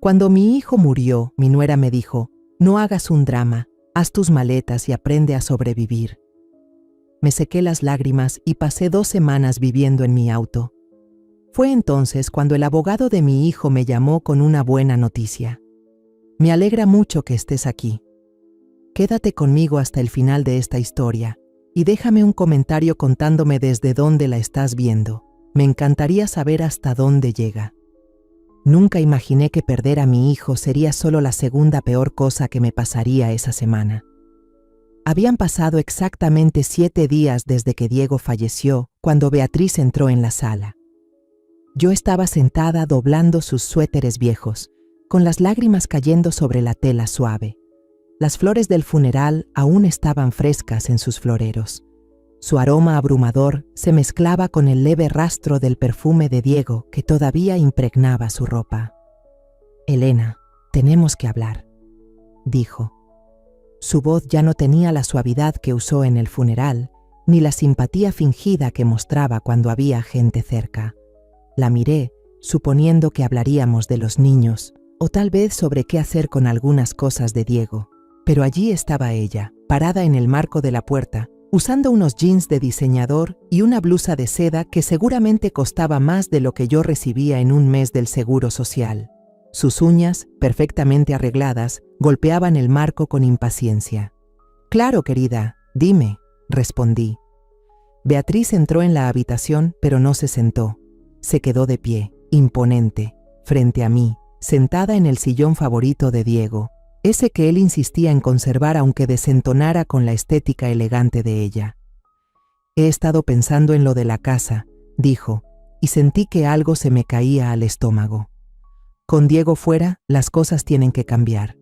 Cuando mi hijo murió, mi nuera me dijo: no hagas un drama, haz tus maletas y aprende a sobrevivir. Me sequé las lágrimas y pasé 2 semanas viviendo en mi auto. Fue entonces cuando el abogado de mi hijo me llamó con una buena noticia. Me alegra mucho que estés aquí. Quédate conmigo hasta el final de esta historia y déjame un comentario contándome desde dónde la estás viendo. Me encantaría saber hasta dónde llega. Nunca imaginé que perder a mi hijo sería solo la segunda peor cosa que me pasaría esa semana. Habían pasado exactamente 7 días desde que Diego falleció cuando Beatriz entró en la sala. Yo estaba sentada doblando sus suéteres viejos, con las lágrimas cayendo sobre la tela suave. Las flores del funeral aún estaban frescas en sus floreros. Su aroma abrumador se mezclaba con el leve rastro del perfume de Diego que todavía impregnaba su ropa. «Elena, tenemos que hablar», dijo. Su voz ya no tenía la suavidad que usó en el funeral, ni la simpatía fingida que mostraba cuando había gente cerca. La miré, suponiendo que hablaríamos de los niños, o tal vez sobre qué hacer con algunas cosas de Diego. Pero allí estaba ella, parada en el marco de la puerta, usando unos jeans de diseñador y una blusa de seda que seguramente costaba más de lo que yo recibía en un mes del Seguro Social. Sus uñas, perfectamente arregladas, golpeaban el marco con impaciencia. «Claro, querida, dime», respondí. Beatriz entró en la habitación, pero no se sentó. Se quedó de pie, imponente, frente a mí, sentada en el sillón favorito de Diego, ese que él insistía en conservar aunque desentonara con la estética elegante de ella. «He estado pensando en lo de la casa», dijo, y sentí que algo se me caía al estómago. «Con Diego fuera, las cosas tienen que cambiar.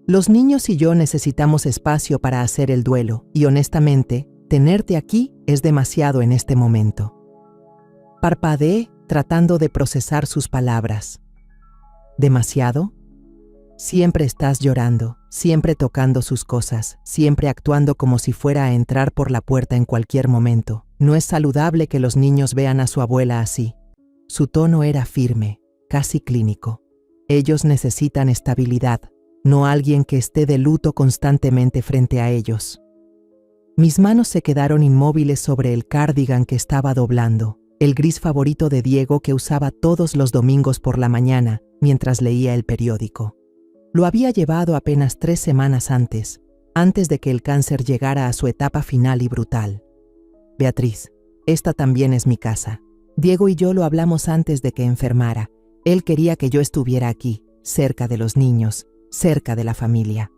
Los niños y yo necesitamos espacio para hacer el duelo, y honestamente, tenerte aquí es demasiado en este momento». Parpadeé, tratando de procesar sus palabras. ¿Demasiado? Siempre estás llorando, siempre tocando sus cosas, siempre actuando como si fuera a entrar por la puerta en cualquier momento. No es saludable que los niños vean a su abuela así. Su tono era firme, casi clínico. Ellos necesitan estabilidad, no alguien que esté de luto constantemente frente a ellos. Mis manos se quedaron inmóviles sobre el cardigan que estaba doblando, el gris favorito de Diego que usaba todos los domingos por la mañana mientras leía el periódico. Lo había llevado apenas 3 semanas antes de que el cáncer llegara a su etapa final y brutal. «Beatriz, esta también es mi casa. Diego y yo lo hablamos antes de que enfermara. Él quería que yo estuviera aquí, cerca de los niños, cerca de la familia».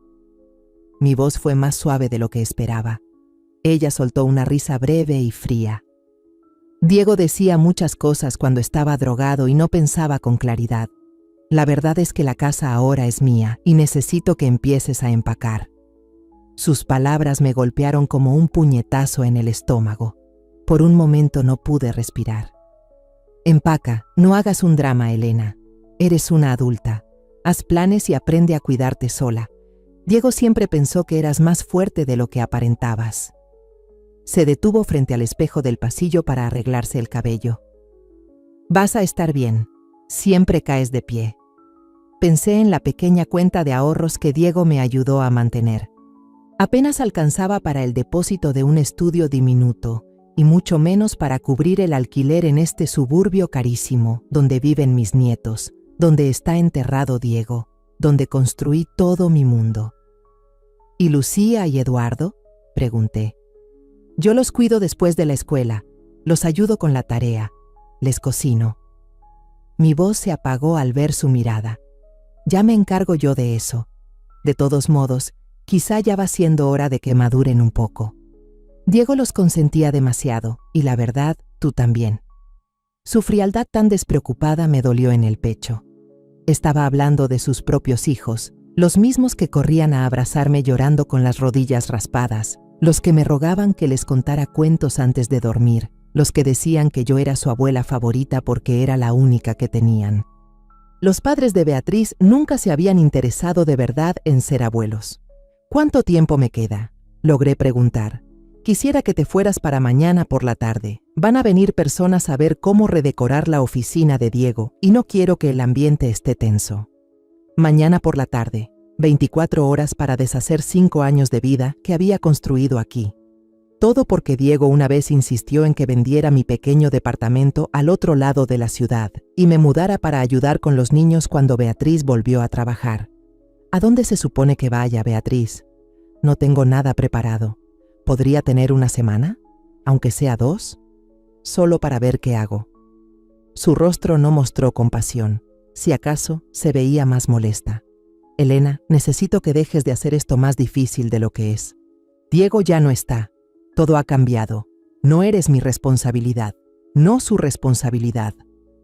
Mi voz fue más suave de lo que esperaba. Ella soltó una risa breve y fría. Diego decía muchas cosas cuando estaba drogado y no pensaba con claridad. La verdad es que la casa ahora es mía y necesito que empieces a empacar. Sus palabras me golpearon como un puñetazo en el estómago. Por un momento no pude respirar. «Empaca, no hagas un drama, Elena. Eres una adulta. Haz planes y aprende a cuidarte sola. Diego siempre pensó que eras más fuerte de lo que aparentabas». Se detuvo frente al espejo del pasillo para arreglarse el cabello. «Vas a estar bien. Siempre caes de pie». Pensé en la pequeña cuenta de ahorros que Diego me ayudó a mantener. Apenas alcanzaba para el depósito de un estudio diminuto, y mucho menos para cubrir el alquiler en este suburbio carísimo, donde viven mis nietos, donde está enterrado Diego, donde construí todo mi mundo. «¿Y Lucía y Eduardo?», pregunté. «Yo los cuido después de la escuela, los ayudo con la tarea, les cocino». Mi voz se apagó al ver su mirada. «Ya me encargo yo de eso. De todos modos, quizá ya va siendo hora de que maduren un poco. Diego los consentía demasiado, y la verdad, tú también». Su frialdad tan despreocupada me dolió en el pecho. Estaba hablando de sus propios hijos, los mismos que corrían a abrazarme llorando con las rodillas raspadas, los que me rogaban que les contara cuentos antes de dormir, los que decían que yo era su abuela favorita porque era la única que tenían. Los padres de Beatriz nunca se habían interesado de verdad en ser abuelos. «¿Cuánto tiempo me queda?», logré preguntar. «Quisiera que te fueras para mañana por la tarde. Van a venir personas a ver cómo redecorar la oficina de Diego y no quiero que el ambiente esté tenso». Mañana por la tarde, 24 horas para deshacer 5 años de vida que había construido aquí. Todo porque Diego una vez insistió en que vendiera mi pequeño departamento al otro lado de la ciudad y me mudara para ayudar con los niños cuando Beatriz volvió a trabajar. ¿A dónde se supone que vaya, Beatriz? No tengo nada preparado. ¿Podría tener una semana? ¿Aunque sea 2? Solo para ver qué hago. Su rostro no mostró compasión. Si acaso, se veía más molesta. Elena, necesito que dejes de hacer esto más difícil de lo que es. Diego ya no está. Todo ha cambiado. No eres mi responsabilidad. No su responsabilidad.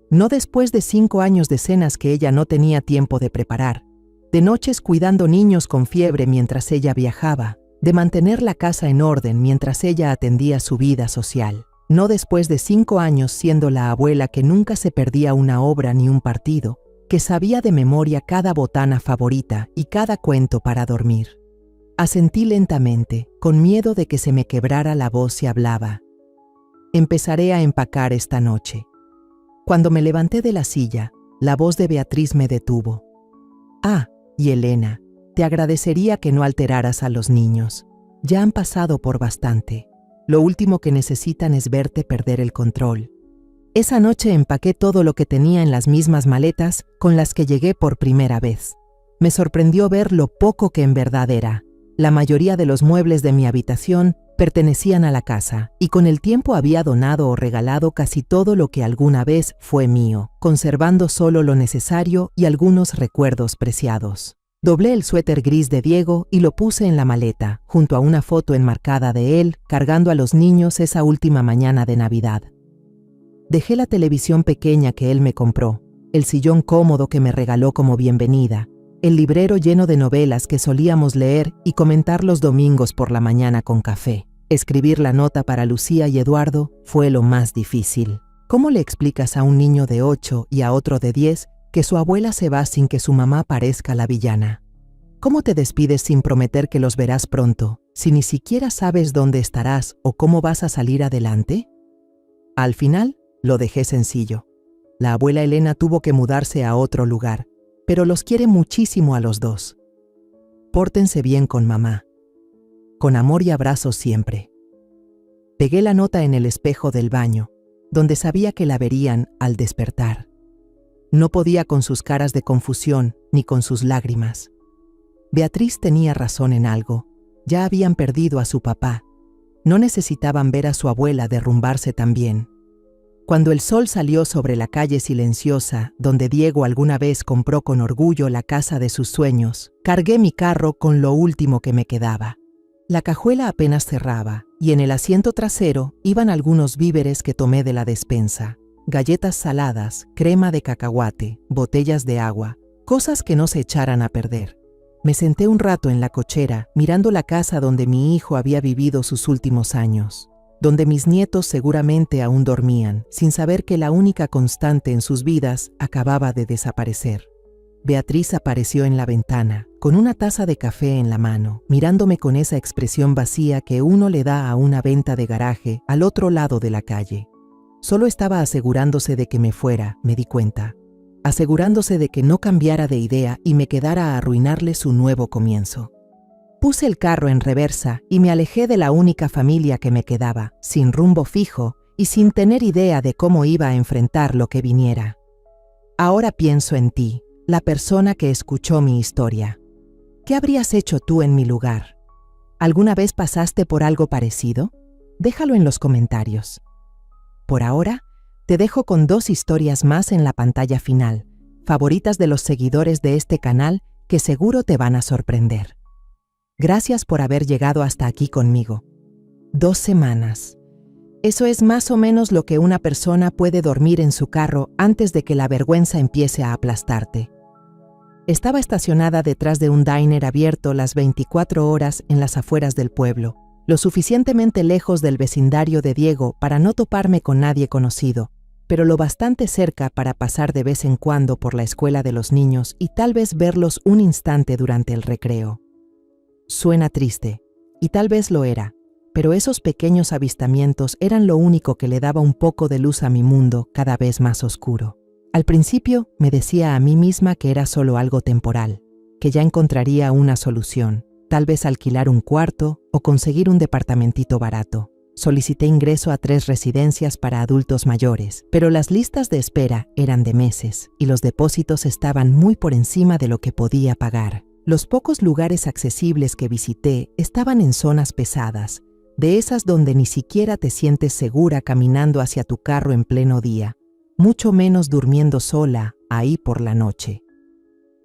No después de 5 años de cenas que ella no tenía tiempo de preparar, de noches cuidando niños con fiebre mientras ella viajaba, de mantener la casa en orden mientras ella atendía su vida social. No después de 5 años siendo la abuela que nunca se perdía una obra ni un partido, que sabía de memoria cada botana favorita y cada cuento para dormir. Asentí lentamente, con miedo de que se me quebrara la voz si hablaba. Empezaré a empacar esta noche. Cuando me levanté de la silla, la voz de Beatriz me detuvo. Ah, y Elena, te agradecería que no alteraras a los niños. Ya han pasado por bastante. Lo último que necesitan es verte perder el control. Esa noche empaqué todo lo que tenía en las mismas maletas con las que llegué por primera vez. Me sorprendió ver lo poco que en verdad era. La mayoría de los muebles de mi habitación pertenecían a la casa y con el tiempo había donado o regalado casi todo lo que alguna vez fue mío, conservando solo lo necesario y algunos recuerdos preciados. Doblé el suéter gris de Diego y lo puse en la maleta, junto a una foto enmarcada de él, cargando a los niños esa última mañana de Navidad. Dejé la televisión pequeña que él me compró, el sillón cómodo que me regaló como bienvenida, el librero lleno de novelas que solíamos leer y comentar los domingos por la mañana con café. Escribir la nota para Lucía y Eduardo fue lo más difícil. ¿Cómo le explicas a un niño de 8 y a otro de 10 que su abuela se va sin que su mamá parezca la villana? ¿Cómo te despides sin prometer que los verás pronto, si ni siquiera sabes dónde estarás o cómo vas a salir adelante? Al final, lo dejé sencillo. La abuela Elena tuvo que mudarse a otro lugar, pero los quiere muchísimo a los dos. Pórtense bien con mamá. Con amor y abrazos siempre. Pegué la nota en el espejo del baño, donde sabía que la verían al despertar. No podía con sus caras de confusión ni con sus lágrimas. Beatriz tenía razón en algo. Ya habían perdido a su papá. No necesitaban ver a su abuela derrumbarse también. Cuando el sol salió sobre la calle silenciosa, donde Diego alguna vez compró con orgullo la casa de sus sueños, cargué mi carro con lo último que me quedaba. La cajuela apenas cerraba, y en el asiento trasero iban algunos víveres que tomé de la despensa. Galletas saladas, crema de cacahuate, botellas de agua, cosas que no se echaran a perder. Me senté un rato en la cochera, mirando la casa donde mi hijo había vivido sus últimos años, donde mis nietos seguramente aún dormían, sin saber que la única constante en sus vidas acababa de desaparecer. Beatriz apareció en la ventana, con una taza de café en la mano, mirándome con esa expresión vacía que uno le da a una venta de garaje al otro lado de la calle. Solo estaba asegurándose de que me fuera, me di cuenta. Asegurándose de que no cambiara de idea y me quedara a arruinarle su nuevo comienzo. Puse el carro en reversa y me alejé de la única familia que me quedaba, sin rumbo fijo y sin tener idea de cómo iba a enfrentar lo que viniera. Ahora pienso en ti, la persona que escuchó mi historia. ¿Qué habrías hecho tú en mi lugar? ¿Alguna vez pasaste por algo parecido? Déjalo en los comentarios. Por ahora, te dejo con 2 historias más en la pantalla final, favoritas de los seguidores de este canal que seguro te van a sorprender. Gracias por haber llegado hasta aquí conmigo. 2 semanas. Eso es más o menos lo que una persona puede dormir en su carro antes de que la vergüenza empiece a aplastarte. Estaba estacionada detrás de un diner abierto las 24 horas en las afueras del pueblo, lo suficientemente lejos del vecindario de Diego para no toparme con nadie conocido, pero lo bastante cerca para pasar de vez en cuando por la escuela de los niños y tal vez verlos un instante durante el recreo. Suena triste, y tal vez lo era, pero esos pequeños avistamientos eran lo único que le daba un poco de luz a mi mundo cada vez más oscuro. Al principio me decía a mí misma que era solo algo temporal, que ya encontraría una solución, tal vez alquilar un cuarto o conseguir un departamentito barato. Solicité ingreso a 3 residencias para adultos mayores, pero las listas de espera eran de meses y los depósitos estaban muy por encima de lo que podía pagar. Los pocos lugares accesibles que visité estaban en zonas pesadas, de esas donde ni siquiera te sientes segura caminando hacia tu carro en pleno día, mucho menos durmiendo sola ahí por la noche.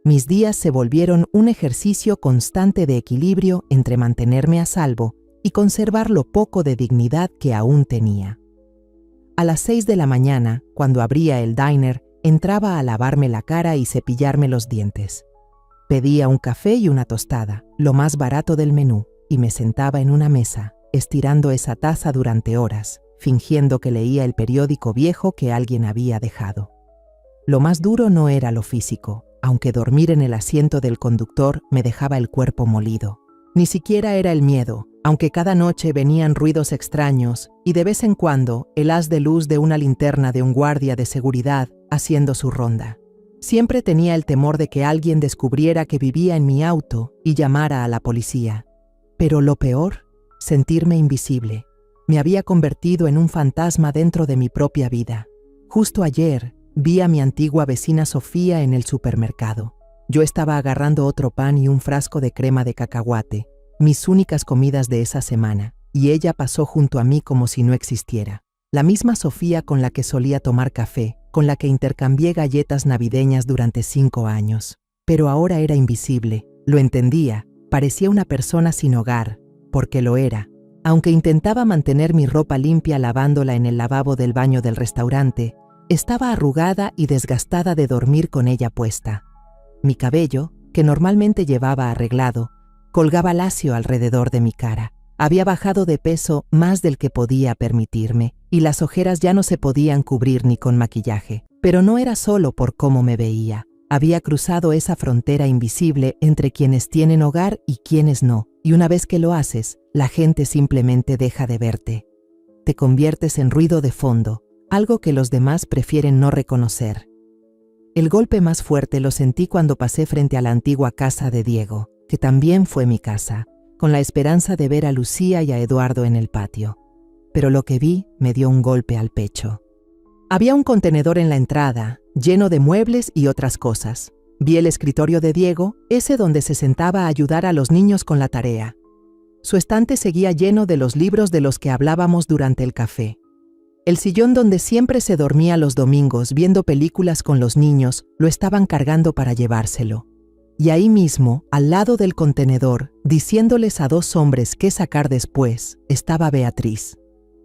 Mis días se volvieron un ejercicio constante de equilibrio entre mantenerme a salvo y conservar lo poco de dignidad que aún tenía. A las 6 de la mañana, cuando abría el diner, entraba a lavarme la cara y cepillarme los dientes. Pedía un café y una tostada, lo más barato del menú, y me sentaba en una mesa, estirando esa taza durante horas, fingiendo que leía el periódico viejo que alguien había dejado. Lo más duro no era lo físico, aunque dormir en el asiento del conductor me dejaba el cuerpo molido. Ni siquiera era el miedo, aunque cada noche venían ruidos extraños y de vez en cuando el haz de luz de una linterna de un guardia de seguridad haciendo su ronda. Siempre tenía el temor de que alguien descubriera que vivía en mi auto y llamara a la policía. Pero lo peor, sentirme invisible. Me había convertido en un fantasma dentro de mi propia vida. Justo ayer vi a mi antigua vecina Sofía en el supermercado. Yo estaba agarrando otro pan y un frasco de crema de cacahuate, mis únicas comidas de esa semana, y ella pasó junto a mí como si no existiera. La misma Sofía con la que solía tomar café, con la que intercambié galletas navideñas durante 5 años. Pero ahora era invisible, lo entendía, parecía una persona sin hogar, porque lo era. Aunque intentaba mantener mi ropa limpia lavándola en el lavabo del baño del restaurante, estaba arrugada y desgastada de dormir con ella puesta. Mi cabello, que normalmente llevaba arreglado, colgaba lacio alrededor de mi cara. Había bajado de peso más del que podía permitirme, y las ojeras ya no se podían cubrir ni con maquillaje. Pero no era solo por cómo me veía. Había cruzado esa frontera invisible entre quienes tienen hogar y quienes no, y una vez que lo haces, la gente simplemente deja de verte. Te conviertes en ruido de fondo, algo que los demás prefieren no reconocer. El golpe más fuerte lo sentí cuando pasé frente a la antigua casa de Diego, que también fue mi casa, con la esperanza de ver a Lucía y a Eduardo en el patio. Pero lo que vi me dio un golpe al pecho. Había un contenedor en la entrada, lleno de muebles y otras cosas. Vi el escritorio de Diego, ese donde se sentaba a ayudar a los niños con la tarea. Su estante seguía lleno de los libros de los que hablábamos durante el café. El sillón donde siempre se dormía los domingos viendo películas con los niños lo estaban cargando para llevárselo. Y ahí mismo, al lado del contenedor, diciéndoles a 2 hombres qué sacar después, estaba Beatriz.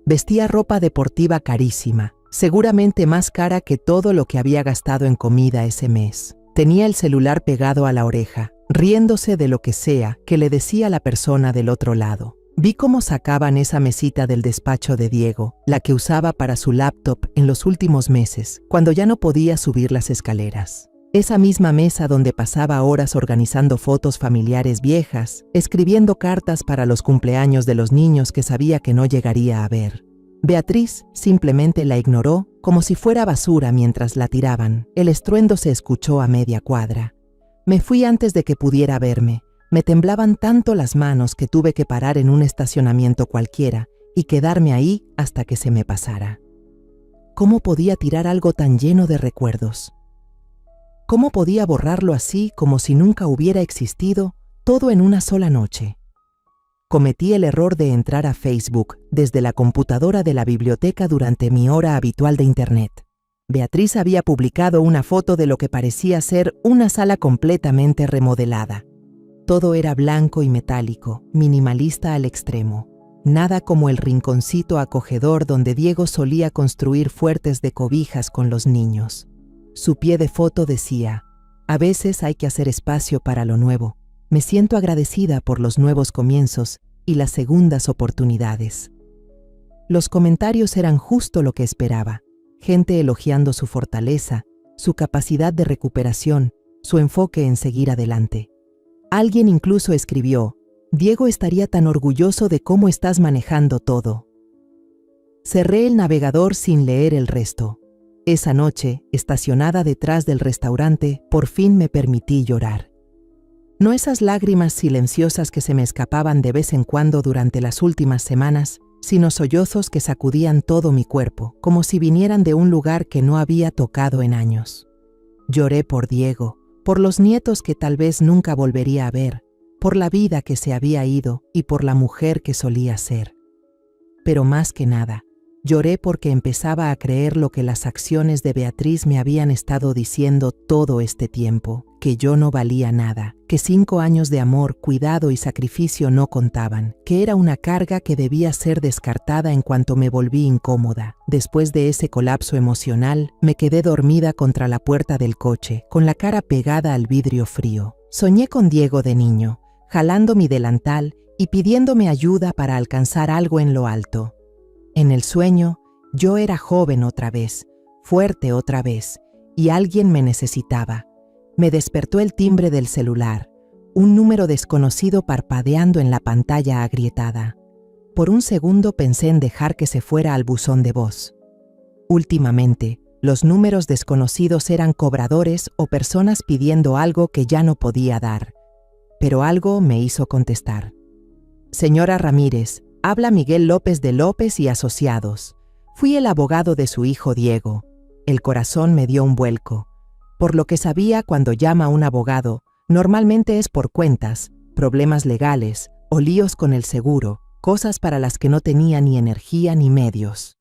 Vestía ropa deportiva carísima, seguramente más cara que todo lo que había gastado en comida ese mes. Tenía el celular pegado a la oreja, riéndose de lo que sea que le decía la persona del otro lado. Vi cómo sacaban esa mesita del despacho de Diego, la que usaba para su laptop en los últimos meses, cuando ya no podía subir las escaleras. Esa misma mesa donde pasaba horas organizando fotos familiares viejas, escribiendo cartas para los cumpleaños de los niños que sabía que no llegaría a ver. Beatriz simplemente la ignoró como si fuera basura mientras la tiraban. El estruendo se escuchó a media cuadra. Me fui antes de que pudiera verme. Me temblaban tanto las manos que tuve que parar en un estacionamiento cualquiera y quedarme ahí hasta que se me pasara. ¿Cómo podía tirar algo tan lleno de recuerdos? ¿Cómo podía borrarlo así como si nunca hubiera existido, todo en una sola noche? Cometí el error de entrar a Facebook desde la computadora de la biblioteca durante mi hora habitual de internet. Beatriz había publicado una foto de lo que parecía ser una sala completamente remodelada. Todo era blanco y metálico, minimalista al extremo. Nada como el rinconcito acogedor donde Diego solía construir fuertes de cobijas con los niños. Su pie de foto decía: a veces hay que hacer espacio para lo nuevo. Me siento agradecida por los nuevos comienzos y las segundas oportunidades. Los comentarios eran justo lo que esperaba. Gente elogiando su fortaleza, su capacidad de recuperación, su enfoque en seguir adelante. Alguien incluso escribió: Diego estaría tan orgulloso de cómo estás manejando todo. Cerré el navegador sin leer el resto. Esa noche, estacionada detrás del restaurante, por fin me permití llorar. No esas lágrimas silenciosas que se me escapaban de vez en cuando durante las últimas semanas, sino sollozos que sacudían todo mi cuerpo, como si vinieran de un lugar que no había tocado en años. Lloré por Diego, por los nietos que tal vez nunca volvería a ver, por la vida que se había ido y por la mujer que solía ser. Pero más que nada, lloré porque empezaba a creer lo que las acciones de Beatriz me habían estado diciendo todo este tiempo, que yo no valía nada, que 5 años de amor, cuidado y sacrificio no contaban, que era una carga que debía ser descartada en cuanto me volví incómoda. Después de ese colapso emocional, me quedé dormida contra la puerta del coche, con la cara pegada al vidrio frío. Soñé con Diego de niño, jalando mi delantal y pidiéndome ayuda para alcanzar algo en lo alto. En el sueño, yo era joven otra vez, fuerte otra vez, y alguien me necesitaba. Me despertó el timbre del celular, un número desconocido parpadeando en la pantalla agrietada. Por un segundo pensé en dejar que se fuera al buzón de voz. Últimamente, los números desconocidos eran cobradores o personas pidiendo algo que ya no podía dar. Pero algo me hizo contestar. Señora Ramírez, habla Miguel López de López y Asociados. Fui el abogado de su hijo Diego. El corazón me dio un vuelco. Por lo que sabía, cuando llama a un abogado, normalmente es por cuentas, problemas legales o líos con el seguro, cosas para las que no tenía ni energía ni medios.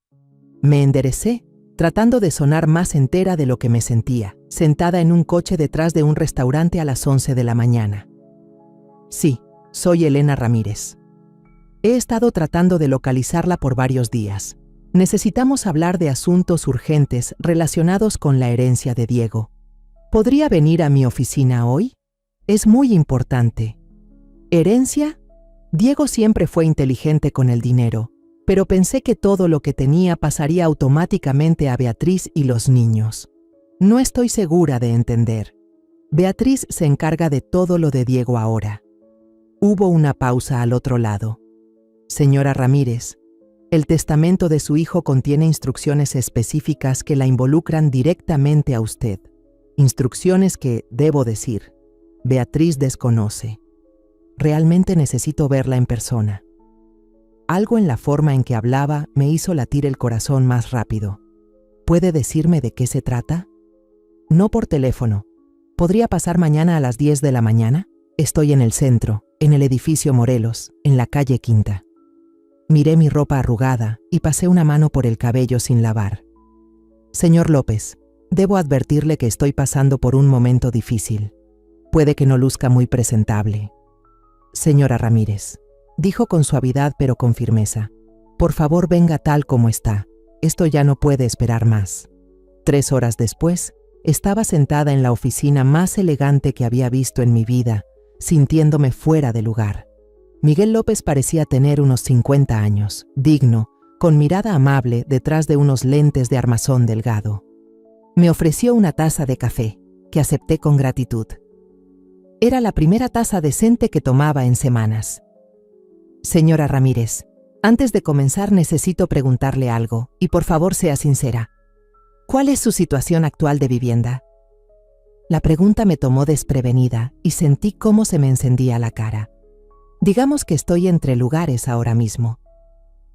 Me enderecé, tratando de sonar más entera de lo que me sentía, sentada en un coche detrás de un restaurante a las 11 de la mañana. Sí, soy Elena Ramírez. He estado tratando de localizarla por varios días. Necesitamos hablar de asuntos urgentes relacionados con la herencia de Diego. ¿Podría venir a mi oficina hoy? Es muy importante. ¿Herencia? Diego siempre fue inteligente con el dinero, pero pensé que todo lo que tenía pasaría automáticamente a Beatriz y los niños. No estoy segura de entender. Beatriz se encarga de todo lo de Diego ahora. Hubo una pausa al otro lado. Señora Ramírez, el testamento de su hijo contiene instrucciones específicas que la involucran directamente a usted. Instrucciones que, debo decir, Beatriz desconoce. Realmente necesito verla en persona. Algo en la forma en que hablaba me hizo latir el corazón más rápido. ¿Puede decirme de qué se trata? No por teléfono. ¿Podría pasar mañana a las 10 de la mañana? Estoy en el centro, en el edificio Morelos, en la calle Quinta. Miré mi ropa arrugada y pasé una mano por el cabello sin lavar. Señor López, debo advertirle que estoy pasando por un momento difícil. Puede que no luzca muy presentable. Señora Ramírez, dijo con suavidad pero con firmeza, por favor venga tal como está. Esto ya no puede esperar más. 3 horas después, estaba sentada en la oficina más elegante que había visto en mi vida, sintiéndome fuera de lugar. Miguel López parecía tener unos 50 años, digno, con mirada amable detrás de unos lentes de armazón delgado. Me ofreció una taza de café, que acepté con gratitud. Era la primera taza decente que tomaba en semanas. Señora Ramírez, antes de comenzar necesito preguntarle algo, y por favor sea sincera. ¿Cuál es su situación actual de vivienda? La pregunta me tomó desprevenida y sentí cómo se me encendía la cara. Digamos que estoy entre lugares ahora mismo.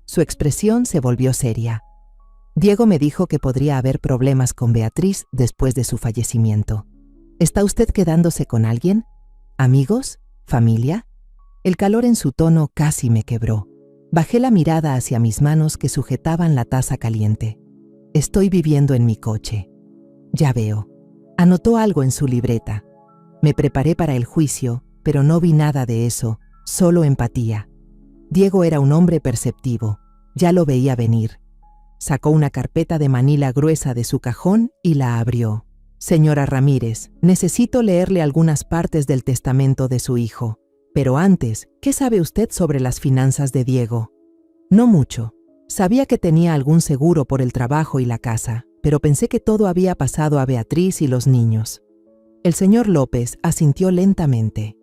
Su expresión se volvió seria. Diego me dijo que podría haber problemas con Beatriz después de su fallecimiento. ¿Está usted quedándose con alguien? ¿Amigos? ¿Familia? El calor en su tono casi me quebró. Bajé la mirada hacia mis manos que sujetaban la taza caliente. Estoy viviendo en mi coche. Ya veo. Anotó algo en su libreta. Me preparé para el juicio, pero no vi nada de eso, solo empatía. Diego era un hombre perceptivo. Ya lo veía venir. Sacó una carpeta de manila gruesa de su cajón y la abrió. Señora Ramírez, necesito leerle algunas partes del testamento de su hijo. Pero antes, ¿qué sabe usted sobre las finanzas de Diego? No mucho. Sabía que tenía algún seguro por el trabajo y la casa, pero pensé que todo había pasado a Beatriz y los niños. El señor López asintió lentamente.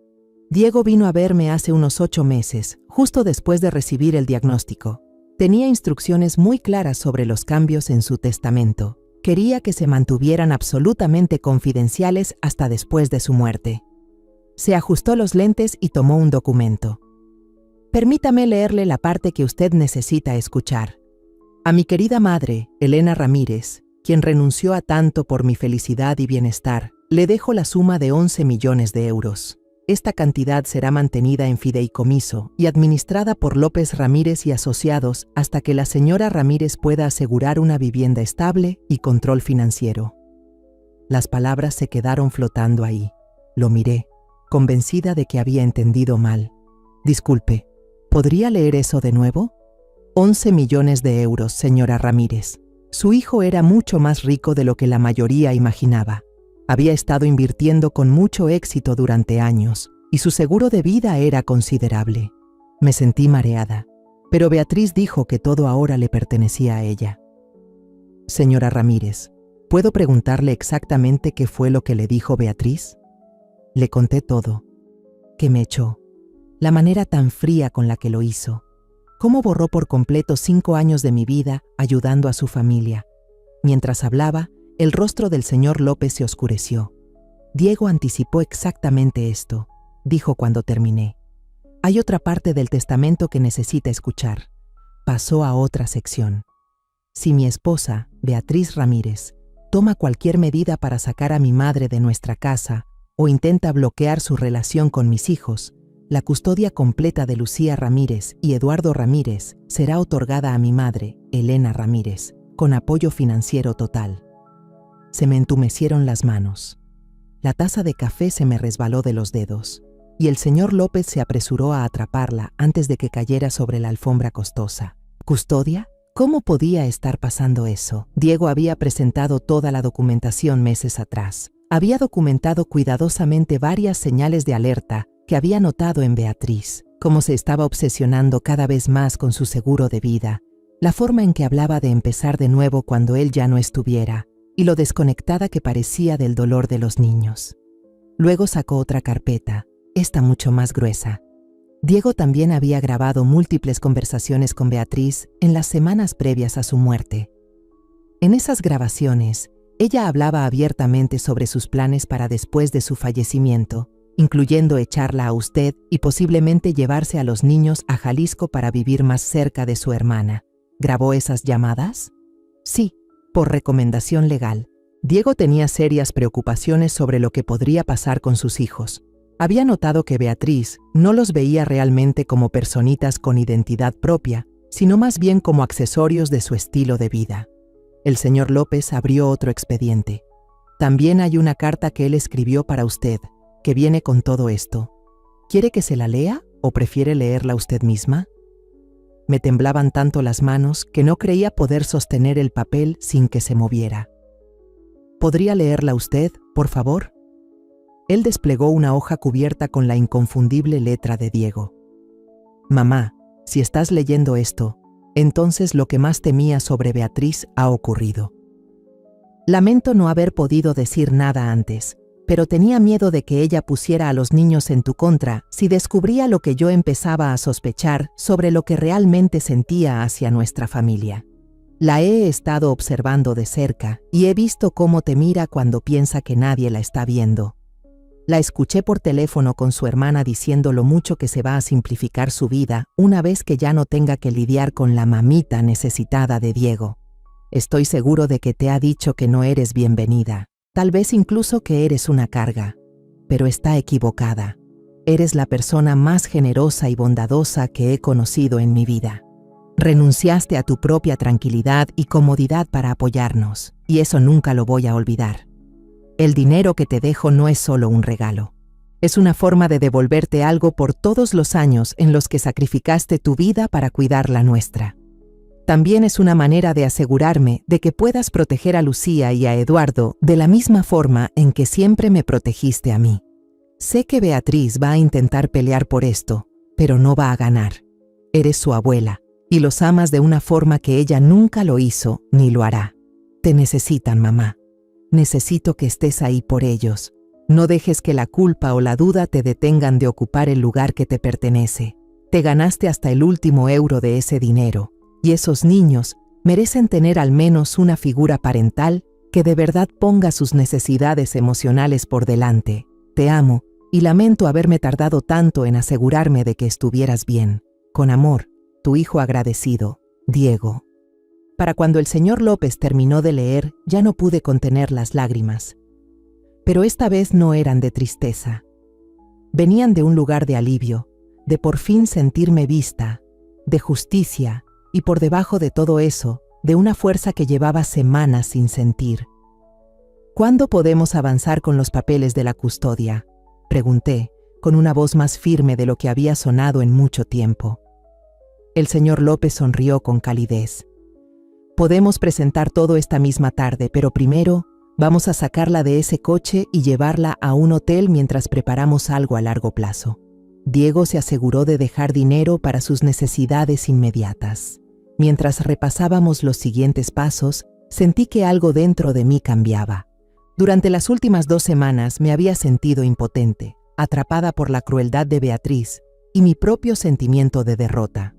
Diego vino a verme hace unos 8 meses, justo después de recibir el diagnóstico. Tenía instrucciones muy claras sobre los cambios en su testamento, Quería que se mantuvieran absolutamente confidenciales hasta después de su muerte. Se ajustó los lentes y tomó un documento. Permítame leerle la parte que usted necesita escuchar. A mi querida madre, Elena Ramírez, quien renunció a tanto por mi felicidad y bienestar, le dejo la suma de 11 millones de euros. Esta cantidad será mantenida en fideicomiso y administrada por López Ramírez y Asociados hasta que la señora Ramírez pueda asegurar una vivienda estable y control financiero. Las palabras se quedaron flotando ahí. Lo miré, convencida de que había entendido mal. Disculpe, ¿podría leer eso de nuevo? 11 millones de euros, señora Ramírez. Su hijo era mucho más rico de lo que la mayoría imaginaba. Había estado invirtiendo con mucho éxito durante años, y su seguro de vida era considerable. Me sentí mareada, pero Beatriz dijo que todo ahora le pertenecía a ella. Señora Ramírez, ¿puedo preguntarle exactamente qué fue lo que le dijo Beatriz? Le conté todo. Que me echó. La manera tan fría con la que lo hizo. Cómo borró por completo 5 años de mi vida ayudando a su familia. Mientras hablaba, el rostro del señor López se oscureció. Diego anticipó exactamente esto, dijo cuando terminé. Hay otra parte del testamento que necesita escuchar. Pasó a otra sección. Si mi esposa, Beatriz Ramírez, toma cualquier medida para sacar a mi madre de nuestra casa o intenta bloquear su relación con mis hijos, la custodia completa de Lucía Ramírez y Eduardo Ramírez será otorgada a mi madre, Elena Ramírez, con apoyo financiero total. Se me entumecieron las manos. La taza de café se me resbaló de los dedos, y el señor López se apresuró a atraparla antes de que cayera sobre la alfombra costosa. ¿Custodia? ¿Cómo podía estar pasando eso? Diego había presentado toda la documentación meses atrás. Había documentado cuidadosamente varias señales de alerta que había notado en Beatriz, cómo se estaba obsesionando cada vez más con su seguro de vida, la forma en que hablaba de empezar de nuevo cuando él ya no estuviera, y lo desconectada que parecía del dolor de los niños. Luego sacó otra carpeta, esta mucho más gruesa. Diego también había grabado múltiples conversaciones con Beatriz en las semanas previas a su muerte. En esas grabaciones, ella hablaba abiertamente sobre sus planes para después de su fallecimiento, incluyendo echarla a usted y posiblemente llevarse a los niños a Jalisco para vivir más cerca de su hermana. ¿Grabó esas llamadas? Sí, por recomendación legal. Diego tenía serias preocupaciones sobre lo que podría pasar con sus hijos. Había notado que Beatriz no los veía realmente como personitas con identidad propia, sino más bien como accesorios de su estilo de vida. El señor López abrió otro expediente. También hay una carta que él escribió para usted, que viene con todo esto. ¿Quiere que se la lea o prefiere leerla usted misma? Me temblaban tanto las manos que no creía poder sostener el papel sin que se moviera. ¿Podría leerla usted, por favor? Él desplegó una hoja cubierta con la inconfundible letra de Diego. Mamá, si estás leyendo esto, entonces lo que más temía sobre Beatriz ha ocurrido. Lamento no haber podido decir nada antes, pero tenía miedo de que ella pusiera a los niños en tu contra si descubría lo que yo empezaba a sospechar sobre lo que realmente sentía hacia nuestra familia. La he estado observando de cerca y he visto cómo te mira cuando piensa que nadie la está viendo. La escuché por teléfono con su hermana diciendo lo mucho que se va a simplificar su vida una vez que ya no tenga que lidiar con la mamita necesitada de Diego. Estoy seguro de que te ha dicho que no eres bienvenida. Tal vez incluso que eres una carga, pero está equivocada. Eres la persona más generosa y bondadosa que he conocido en mi vida. Renunciaste a tu propia tranquilidad y comodidad para apoyarnos, y eso nunca lo voy a olvidar. El dinero que te dejo no es solo un regalo. Es una forma de devolverte algo por todos los años en los que sacrificaste tu vida para cuidar la nuestra. También es una manera de asegurarme de que puedas proteger a Lucía y a Eduardo de la misma forma en que siempre me protegiste a mí. Sé que Beatriz va a intentar pelear por esto, pero no va a ganar. Eres su abuela, y los amas de una forma que ella nunca lo hizo ni lo hará. Te necesitan, mamá. Necesito que estés ahí por ellos. No dejes que la culpa o la duda te detengan de ocupar el lugar que te pertenece. Te ganaste hasta el último euro de ese dinero. Y esos niños Merecen tener al menos una figura parental que de verdad ponga sus necesidades emocionales por delante. Te amo y lamento haberme tardado tanto en asegurarme de que estuvieras bien. Con amor, tu hijo agradecido, Diego. Para cuando el señor López terminó de leer, ya no pude contener las lágrimas. Pero esta vez no eran de tristeza. Venían de un lugar de alivio, de por fin sentirme vista, de justicia y por debajo de todo eso, de una fuerza que llevaba semanas sin sentir. ¿Cuándo podemos avanzar con los papeles de la custodia?, pregunté, con una voz más firme de lo que había sonado en mucho tiempo. El señor López sonrió con calidez. Podemos presentar todo esta misma tarde, pero primero vamos a sacarla de ese coche y llevarla a un hotel mientras preparamos algo a largo plazo. Diego se aseguró de dejar dinero para sus necesidades inmediatas. Mientras repasábamos los siguientes pasos, sentí que algo dentro de mí cambiaba. Durante las últimas 2 semanas me había sentido impotente, atrapada por la crueldad de Beatriz y mi propio sentimiento de derrota.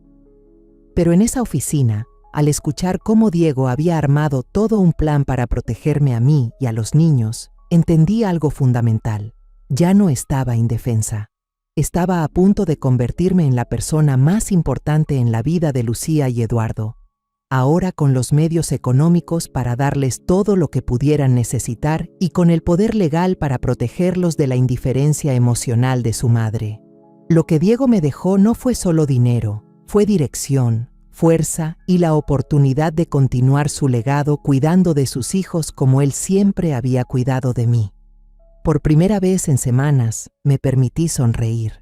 Pero en esa oficina, al escuchar cómo Diego había armado todo un plan para protegerme a mí y a los niños, entendí algo fundamental. Ya no estaba indefensa. Estaba a punto de convertirme en la persona más importante en la vida de Lucía y Eduardo, ahora con los medios económicos para darles todo lo que pudieran necesitar y con el poder legal para protegerlos de la indiferencia emocional de su madre. Lo que Diego me dejó no fue solo dinero, fue dirección, fuerza y la oportunidad de continuar su legado cuidando de sus hijos como él siempre había cuidado de mí. Por primera vez en semanas, me permití sonreír.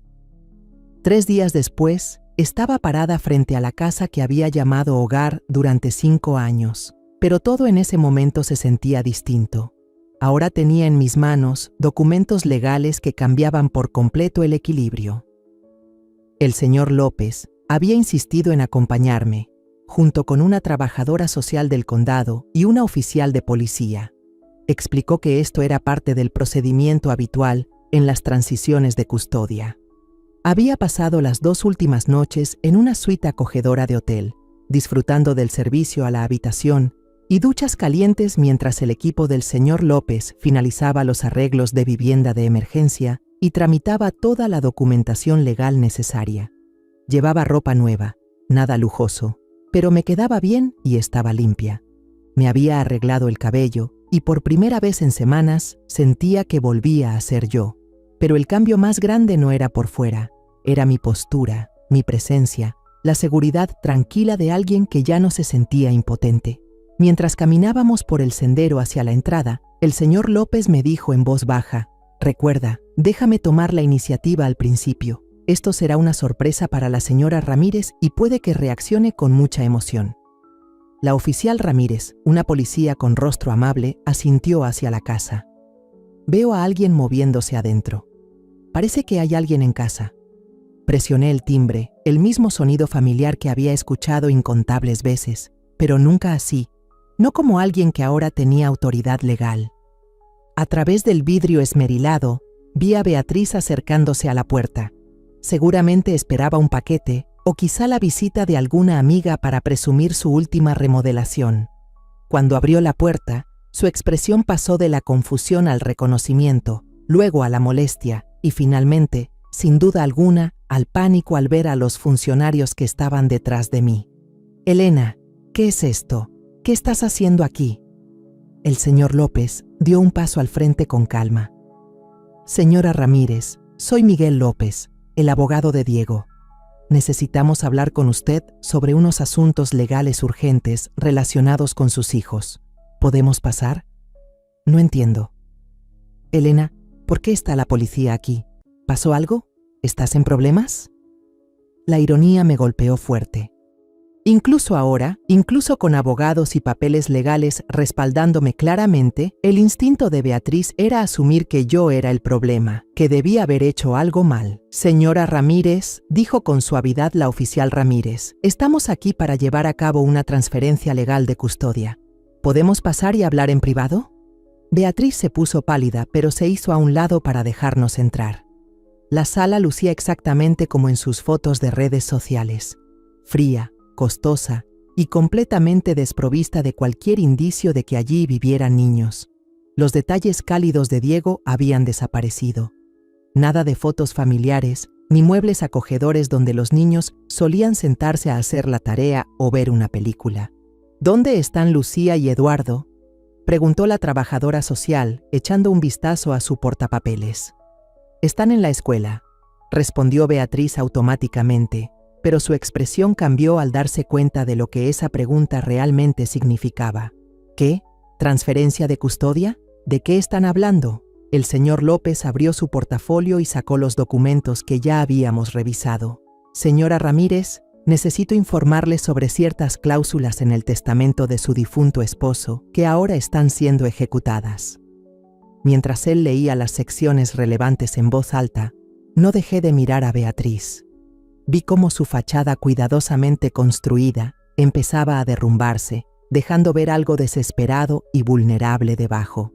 3 días después, estaba parada frente a la casa que había llamado hogar durante 5 años, pero todo en ese momento se sentía distinto. Ahora tenía en mis manos documentos legales que cambiaban por completo el equilibrio. El señor López había insistido en acompañarme, junto con una trabajadora social del condado y una oficial de policía. Explicó que esto era parte del procedimiento habitual en las transiciones de custodia. Había pasado las 2 últimas noches en una suite acogedora de hotel, disfrutando del servicio a la habitación y duchas calientes mientras el equipo del señor López finalizaba los arreglos de vivienda de emergencia y tramitaba toda la documentación legal necesaria. Llevaba ropa nueva, nada lujoso, pero me quedaba bien y estaba limpia. Me había arreglado el cabello y por primera vez en semanas sentía que volvía a ser yo. Pero el cambio más grande no era por fuera, era mi postura, mi presencia, la seguridad tranquila de alguien que ya no se sentía impotente. Mientras caminábamos por el sendero hacia la entrada, el señor López me dijo en voz baja: «Recuerda, déjame tomar la iniciativa al principio. Esto será una sorpresa para la señora Ramírez y puede que reaccione con mucha emoción». La oficial Ramírez, una policía con rostro amable, asintió hacia la casa. «Veo a alguien moviéndose adentro. Parece que hay alguien en casa». Presioné el timbre, el mismo sonido familiar que había escuchado incontables veces, pero nunca así, no como alguien que ahora tenía autoridad legal. A través del vidrio esmerilado, vi a Beatriz acercándose a la puerta. Seguramente esperaba un paquete o quizá la visita de alguna amiga para presumir su última remodelación. Cuando abrió la puerta, su expresión pasó de la confusión al reconocimiento, luego a la molestia y finalmente, sin duda alguna, al pánico al ver a los funcionarios que estaban detrás de mí. «Elena, ¿qué es esto? ¿Qué estás haciendo aquí?». El señor López dio un paso al frente con calma. «Señora Ramírez, soy Miguel López, el abogado de Diego. Necesitamos hablar con usted sobre unos asuntos legales urgentes relacionados con sus hijos. ¿Podemos pasar?». «No entiendo». «Elena, ¿por qué está la policía aquí? ¿Pasó algo? ¿Estás en problemas?». La ironía me golpeó fuerte. Incluso ahora, incluso con abogados y papeles legales respaldándome claramente, el instinto de Beatriz era asumir que yo era el problema, que debía haber hecho algo mal. «Señora Ramírez», dijo con suavidad la oficial Ramírez, «estamos aquí para llevar a cabo una transferencia legal de custodia. ¿Podemos pasar y hablar en privado?». Beatriz se puso pálida, pero se hizo a un lado para dejarnos entrar. La sala lucía exactamente como en sus fotos de redes sociales, fría, costosa y completamente desprovista de cualquier indicio de que allí vivieran niños. Los detalles cálidos de Diego habían desaparecido. Nada de fotos familiares, ni muebles acogedores donde los niños solían sentarse a hacer la tarea o ver una película. ¿Dónde están Lucía y Eduardo?, preguntó la trabajadora social, echando un vistazo a su portapapeles. Están en la escuela, respondió Beatriz automáticamente, pero su expresión cambió al darse cuenta de lo que esa pregunta realmente significaba. ¿Qué? ¿Transferencia de custodia? ¿De qué están hablando? El señor López abrió su portafolio y sacó los documentos que ya habíamos revisado. Señora Ramírez, necesito informarle sobre ciertas cláusulas en el testamento de su difunto esposo que ahora están siendo ejecutadas. Mientras él leía las secciones relevantes en voz alta, no dejé de mirar a Beatriz. Vi cómo su fachada cuidadosamente construida empezaba a derrumbarse, dejando ver algo desesperado y vulnerable debajo.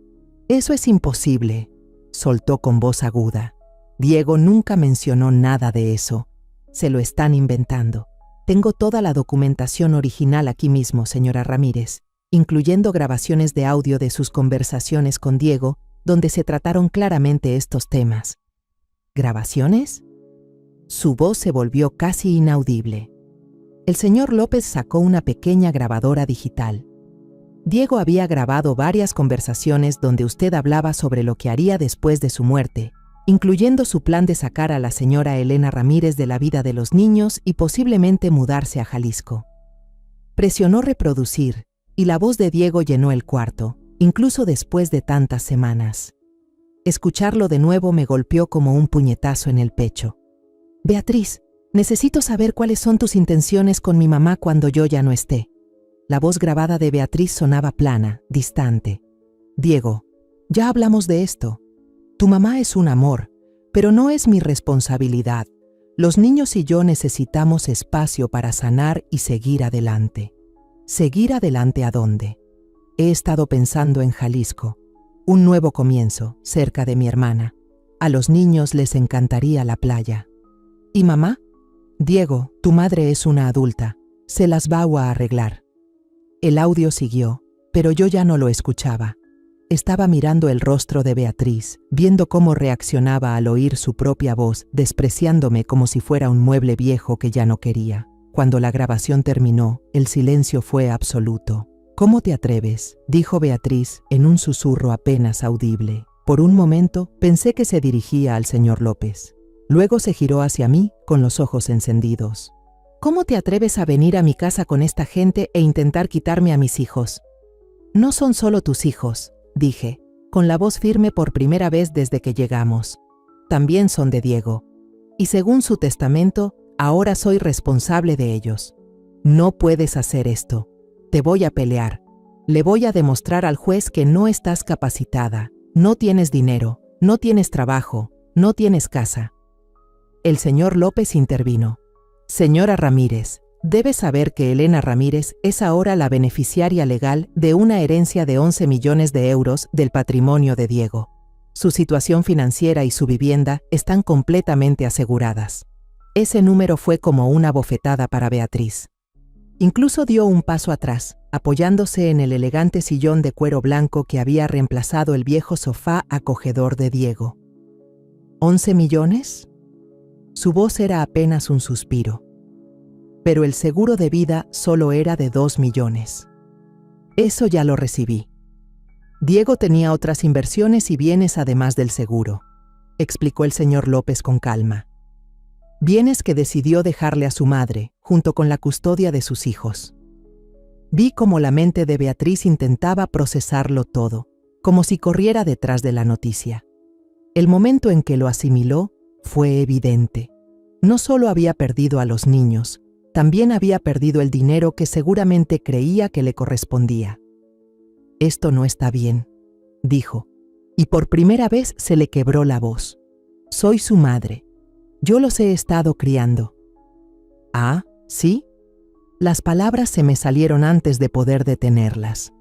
«Eso es imposible», soltó con voz aguda. «Diego nunca mencionó nada de eso. Se lo están inventando. Tengo toda la documentación original aquí mismo, señora Ramírez, incluyendo grabaciones de audio de sus conversaciones con Diego, donde se trataron claramente estos temas». ¿Grabaciones? Su voz se volvió casi inaudible. El señor López sacó una pequeña grabadora digital. Diego había grabado varias conversaciones donde usted hablaba sobre lo que haría después de su muerte, incluyendo su plan de sacar a la señora Elena Ramírez de la vida de los niños y posiblemente mudarse a Jalisco. Presionó reproducir, y la voz de Diego llenó el cuarto, incluso después de tantas semanas. Escucharlo de nuevo me golpeó como un puñetazo en el pecho. «Beatriz, necesito saber cuáles son tus intenciones con mi mamá cuando yo ya no esté». La voz grabada de Beatriz sonaba plana, distante. «Diego, ya hablamos de esto. Tu mamá es un amor, pero no es mi responsabilidad. Los niños y yo necesitamos espacio para sanar y seguir adelante». ¿Seguir adelante a dónde? He estado pensando en Jalisco. Un nuevo comienzo, cerca de mi hermana. A los niños les encantaría la playa. ¿Y mamá? Diego, tu madre es una adulta. Se las va a arreglar. El audio siguió, pero yo ya no lo escuchaba. Estaba mirando el rostro de Beatriz, viendo cómo reaccionaba al oír su propia voz, despreciándome como si fuera un mueble viejo que ya no quería. Cuando la grabación terminó, el silencio fue absoluto. «¿Cómo te atreves?», dijo Beatriz en un susurro apenas audible. Por un momento pensé que se dirigía al señor López. Luego se giró hacia mí con los ojos encendidos. «¿Cómo te atreves a venir a mi casa con esta gente e intentar quitarme a mis hijos?» «No son solo tus hijos», dije, con la voz firme por primera vez desde que llegamos. «También son de Diego. Y según su testamento, ahora soy responsable de ellos. No puedes hacer esto. Te voy a pelear. Le voy a demostrar al juez que no estás capacitada, no tienes dinero, no tienes trabajo, no tienes casa». El señor López intervino. «Señora Ramírez, debe saber que Elena Ramírez es ahora la beneficiaria legal de una herencia de 11 millones de euros del patrimonio de Diego. Su situación financiera y su vivienda están completamente aseguradas». Ese número fue como una bofetada para Beatriz. Incluso dio un paso atrás, apoyándose en el elegante sillón de cuero blanco que había reemplazado el viejo sofá acogedor de Diego. ¿11 millones? Su voz era apenas un suspiro. Pero el seguro de vida solo era de 2 millones. Eso ya lo recibí. Diego tenía otras inversiones y bienes además del seguro, explicó el señor López con calma. Bienes que decidió dejarle a su madre, junto con la custodia de sus hijos. Vi cómo la mente de Beatriz intentaba procesarlo todo, como si corriera detrás de la noticia. El momento en que lo asimiló fue evidente. No solo había perdido a los niños, también había perdido el dinero que seguramente creía que le correspondía. «Esto no está bien», dijo, y por primera vez se le quebró la voz. «Soy su madre. Yo los he estado criando». «¿Ah, sí?» Las palabras se me salieron antes de poder detenerlas.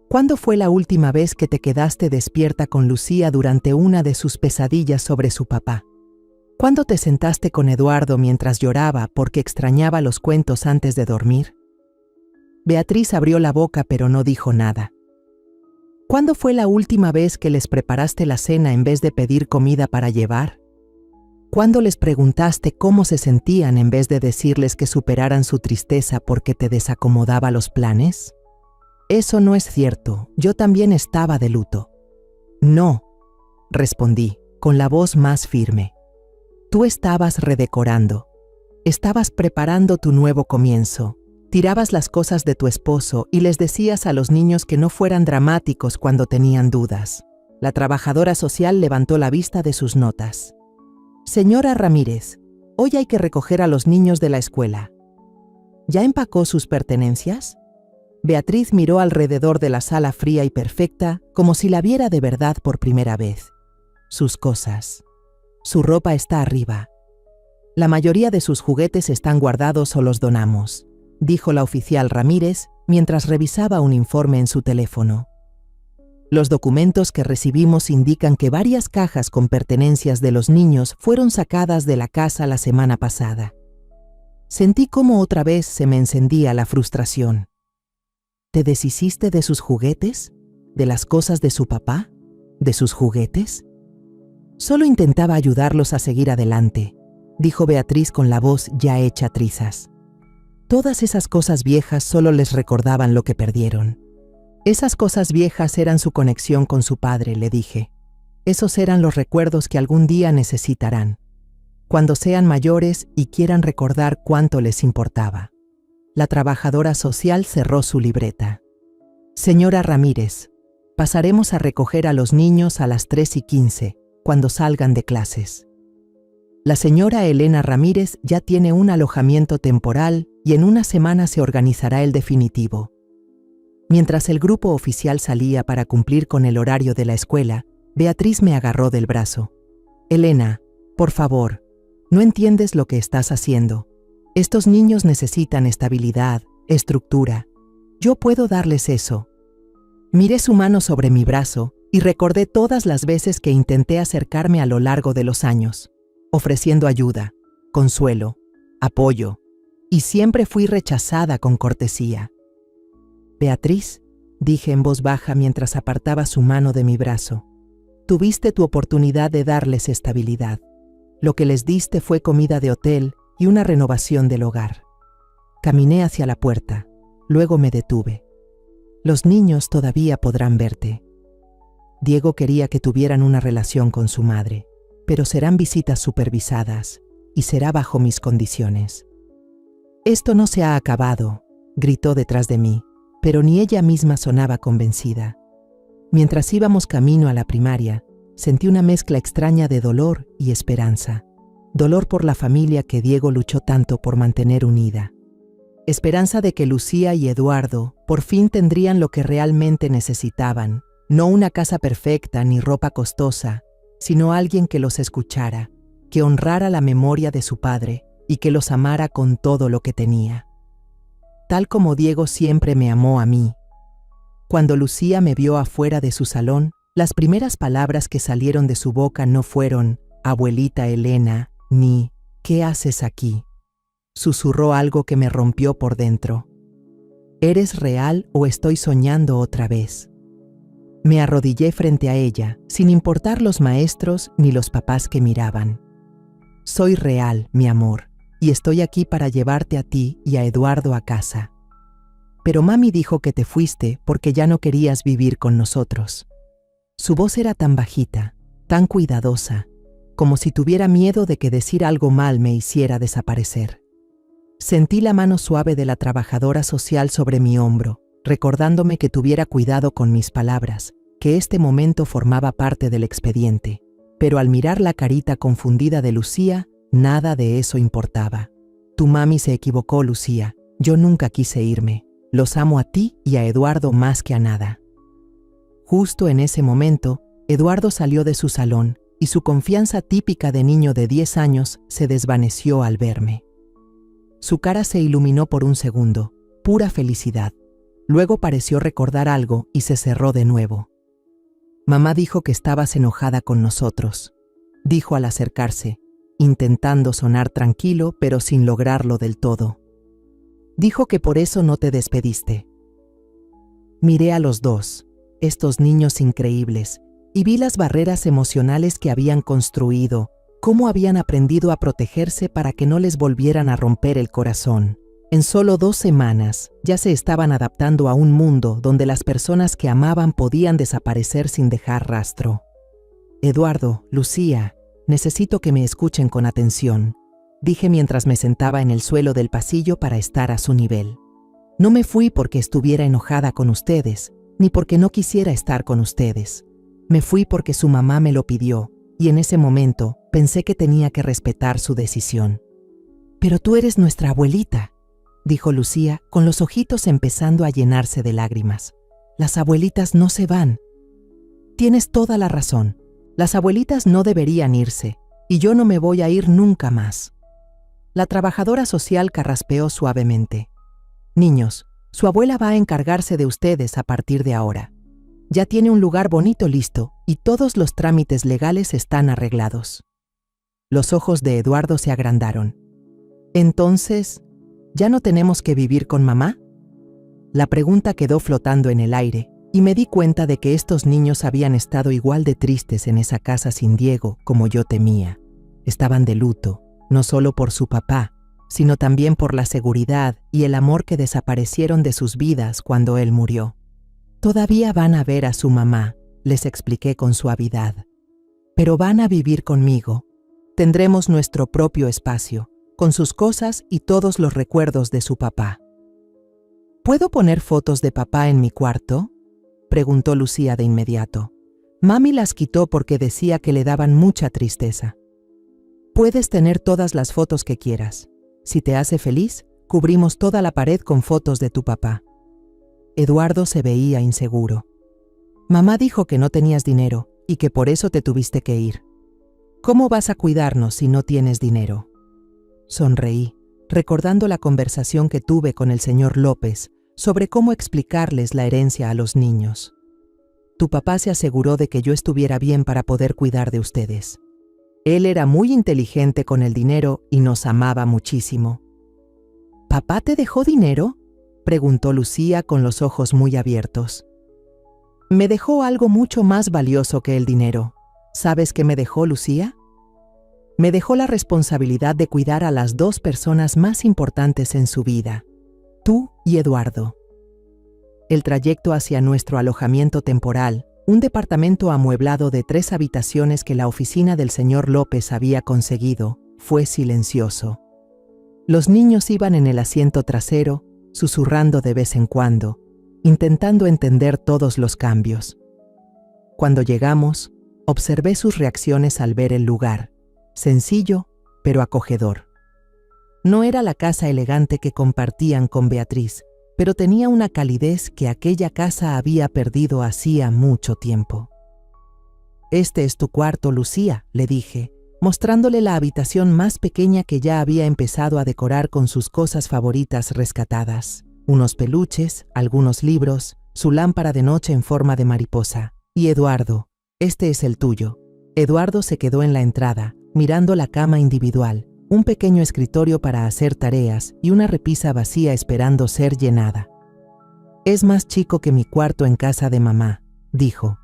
¿Cuándo fue la última vez que te quedaste despierta con Lucía durante una de sus pesadillas sobre su papá? ¿Cuándo te sentaste con Eduardo mientras lloraba porque extrañaba los cuentos antes de dormir? Beatriz abrió la boca pero no dijo nada. ¿Cuándo fue la última vez que les preparaste la cena en vez de pedir comida para llevar? ¿Cuándo les preguntaste cómo se sentían en vez de decirles que superaran su tristeza porque te desacomodaba los planes? Eso no es cierto, yo también estaba de luto. No, respondí, con la voz más firme. Tú estabas redecorando. Estabas preparando tu nuevo comienzo. Tirabas las cosas de tu esposo y les decías a los niños que no fueran dramáticos cuando tenían dudas. La trabajadora social levantó la vista de sus notas. Señora Ramírez, hoy hay que recoger a los niños de la escuela. ¿Ya empacó sus pertenencias? Beatriz miró alrededor de la sala fría y perfecta, como si la viera de verdad por primera vez. Sus cosas. Su ropa está arriba. La mayoría de sus juguetes están guardados o los donamos, dijo la oficial Ramírez mientras revisaba un informe en su teléfono. Los documentos que recibimos indican que varias cajas con pertenencias de los niños fueron sacadas de la casa la semana pasada. Sentí cómo otra vez se me encendía la frustración. ¿Te deshiciste de sus juguetes? ¿De las cosas de su papá? ¿De sus juguetes? Solo intentaba ayudarlos a seguir adelante, dijo Beatriz con la voz ya hecha trizas. Todas esas cosas viejas solo les recordaban lo que perdieron. Esas cosas viejas eran su conexión con su padre, le dije. Esos eran los recuerdos que algún día necesitarán, cuando sean mayores y quieran recordar cuánto les importaba. La trabajadora social cerró su libreta. Señora Ramírez, pasaremos a recoger a los niños a las 3:15, cuando salgan de clases. La señora Elena Ramírez ya tiene un alojamiento temporal y en una semana se organizará el definitivo. Mientras el grupo oficial salía para cumplir con el horario de la escuela, Beatriz me agarró del brazo. Elena, por favor, no entiendes lo que estás haciendo. Estos niños necesitan estabilidad, estructura. Yo puedo darles eso. Miré su mano sobre mi brazo y recordé todas las veces que intenté acercarme a lo largo de los años, ofreciendo ayuda, consuelo, apoyo, y siempre fui rechazada con cortesía. Beatriz, dije en voz baja mientras apartaba su mano de mi brazo, tuviste tu oportunidad de darles estabilidad. Lo que les diste fue comida de hotel y una renovación del hogar. Caminé hacia la puerta, luego me detuve. Los niños todavía podrán verte. Diego quería que tuvieran una relación con su madre, pero serán visitas supervisadas y será bajo mis condiciones. Esto no se ha acabado, gritó detrás de mí, pero ni ella misma sonaba convencida. Mientras íbamos camino a la primaria, sentí una mezcla extraña de dolor y esperanza. Dolor por la familia que Diego luchó tanto por mantener unida. Esperanza de que Lucía y Eduardo por fin tendrían lo que realmente necesitaban, no una casa perfecta ni ropa costosa, sino alguien que los escuchara, que honrara la memoria de su padre y que los amara con todo lo que tenía. Tal como Diego siempre me amó a mí. Cuando Lucía me vio afuera de su salón, las primeras palabras que salieron de su boca no fueron «Abuelita Elena», ni «¿Qué haces aquí?». Susurró algo que me rompió por dentro. ¿Eres real o estoy soñando otra vez? Me arrodillé frente a ella, sin importar los maestros ni los papás que miraban. Soy real, mi amor, y estoy aquí para llevarte a ti y a Eduardo a casa. Pero mami dijo que te fuiste porque ya no querías vivir con nosotros. Su voz era tan bajita, tan cuidadosa, como si tuviera miedo de que decir algo mal me hiciera desaparecer. Sentí la mano suave de la trabajadora social sobre mi hombro, recordándome que tuviera cuidado con mis palabras, que este momento formaba parte del expediente. Pero al mirar la carita confundida de Lucía, nada de eso importaba. Tu mami se equivocó, Lucía. Yo nunca quise irme. Los amo a ti y a Eduardo más que a nada. Justo en ese momento, Eduardo salió de su salón y su confianza típica de niño de 10 años se desvaneció al verme. Su cara se iluminó por un segundo, pura felicidad. Luego pareció recordar algo y se cerró de nuevo. Mamá dijo que estabas enojada con nosotros, dijo al acercarse, intentando sonar tranquilo pero sin lograrlo del todo. Dijo que por eso no te despediste. Miré a los dos, estos niños increíbles, y vi las barreras emocionales que habían construido, cómo habían aprendido a protegerse para que no les volvieran a romper el corazón. En solo 2 semanas ya se estaban adaptando a un mundo donde las personas que amaban podían desaparecer sin dejar rastro. Eduardo, Lucía, necesito que me escuchen con atención, dije mientras me sentaba en el suelo del pasillo para estar a su nivel. No me fui porque estuviera enojada con ustedes, ni porque no quisiera estar con ustedes. Me fui porque su mamá me lo pidió, y en ese momento pensé que tenía que respetar su decisión. Pero tú eres nuestra abuelita, dijo Lucía, con los ojitos empezando a llenarse de lágrimas. Las abuelitas no se van. Tienes toda la razón. Las abuelitas no deberían irse, y yo no me voy a ir nunca más. La trabajadora social carraspeó suavemente. Niños, su abuela va a encargarse de ustedes a partir de ahora. Ya tiene un lugar bonito listo y todos los trámites legales están arreglados. Los ojos de Eduardo se agrandaron. Entonces, ¿ya no tenemos que vivir con mamá? La pregunta quedó flotando en el aire y me di cuenta de que estos niños habían estado igual de tristes en esa casa sin Diego como yo temía. Estaban de luto, no solo por su papá, sino también por la seguridad y el amor que desaparecieron de sus vidas cuando él murió. Todavía van a ver a su mamá, les expliqué con suavidad. Pero van a vivir conmigo. Tendremos nuestro propio espacio, con sus cosas y todos los recuerdos de su papá. ¿Puedo poner fotos de papá en mi cuarto?, preguntó Lucía de inmediato. Mami las quitó porque decía que le daban mucha tristeza. Puedes tener todas las fotos que quieras. Si te hace feliz, cubrimos toda la pared con fotos de tu papá. Eduardo se veía inseguro. Mamá dijo que no tenías dinero y que por eso te tuviste que ir. ¿Cómo vas a cuidarnos si no tienes dinero? Sonreí, recordando la conversación que tuve con el señor López sobre cómo explicarles la herencia a los niños. Tu papá se aseguró de que yo estuviera bien para poder cuidar de ustedes. Él era muy inteligente con el dinero y nos amaba muchísimo. ¿Papá te dejó dinero?, preguntó Lucía con los ojos muy abiertos. Me dejó algo mucho más valioso que el dinero. ¿Sabes qué me dejó, Lucía? Me dejó la responsabilidad de cuidar a las 2 personas más importantes en su vida, tú y Eduardo. El trayecto hacia nuestro alojamiento temporal, un departamento amueblado de 3 habitaciones que la oficina del señor López había conseguido, fue silencioso. Los niños iban en el asiento trasero, susurrando de vez en cuando, intentando entender todos los cambios. Cuando llegamos, observé sus reacciones al ver el lugar, sencillo, pero acogedor. No era la casa elegante que compartían con Beatriz, pero tenía una calidez que aquella casa había perdido hacía mucho tiempo. «Este es tu cuarto, Lucía», le dije, mostrándole la habitación más pequeña que ya había empezado a decorar con sus cosas favoritas rescatadas. Unos peluches, algunos libros, su lámpara de noche en forma de mariposa. «Y Eduardo, este es el tuyo». Eduardo se quedó en la entrada, mirando la cama individual, un pequeño escritorio para hacer tareas y una repisa vacía esperando ser llenada. «Es más chico que mi cuarto en casa de mamá», dijo.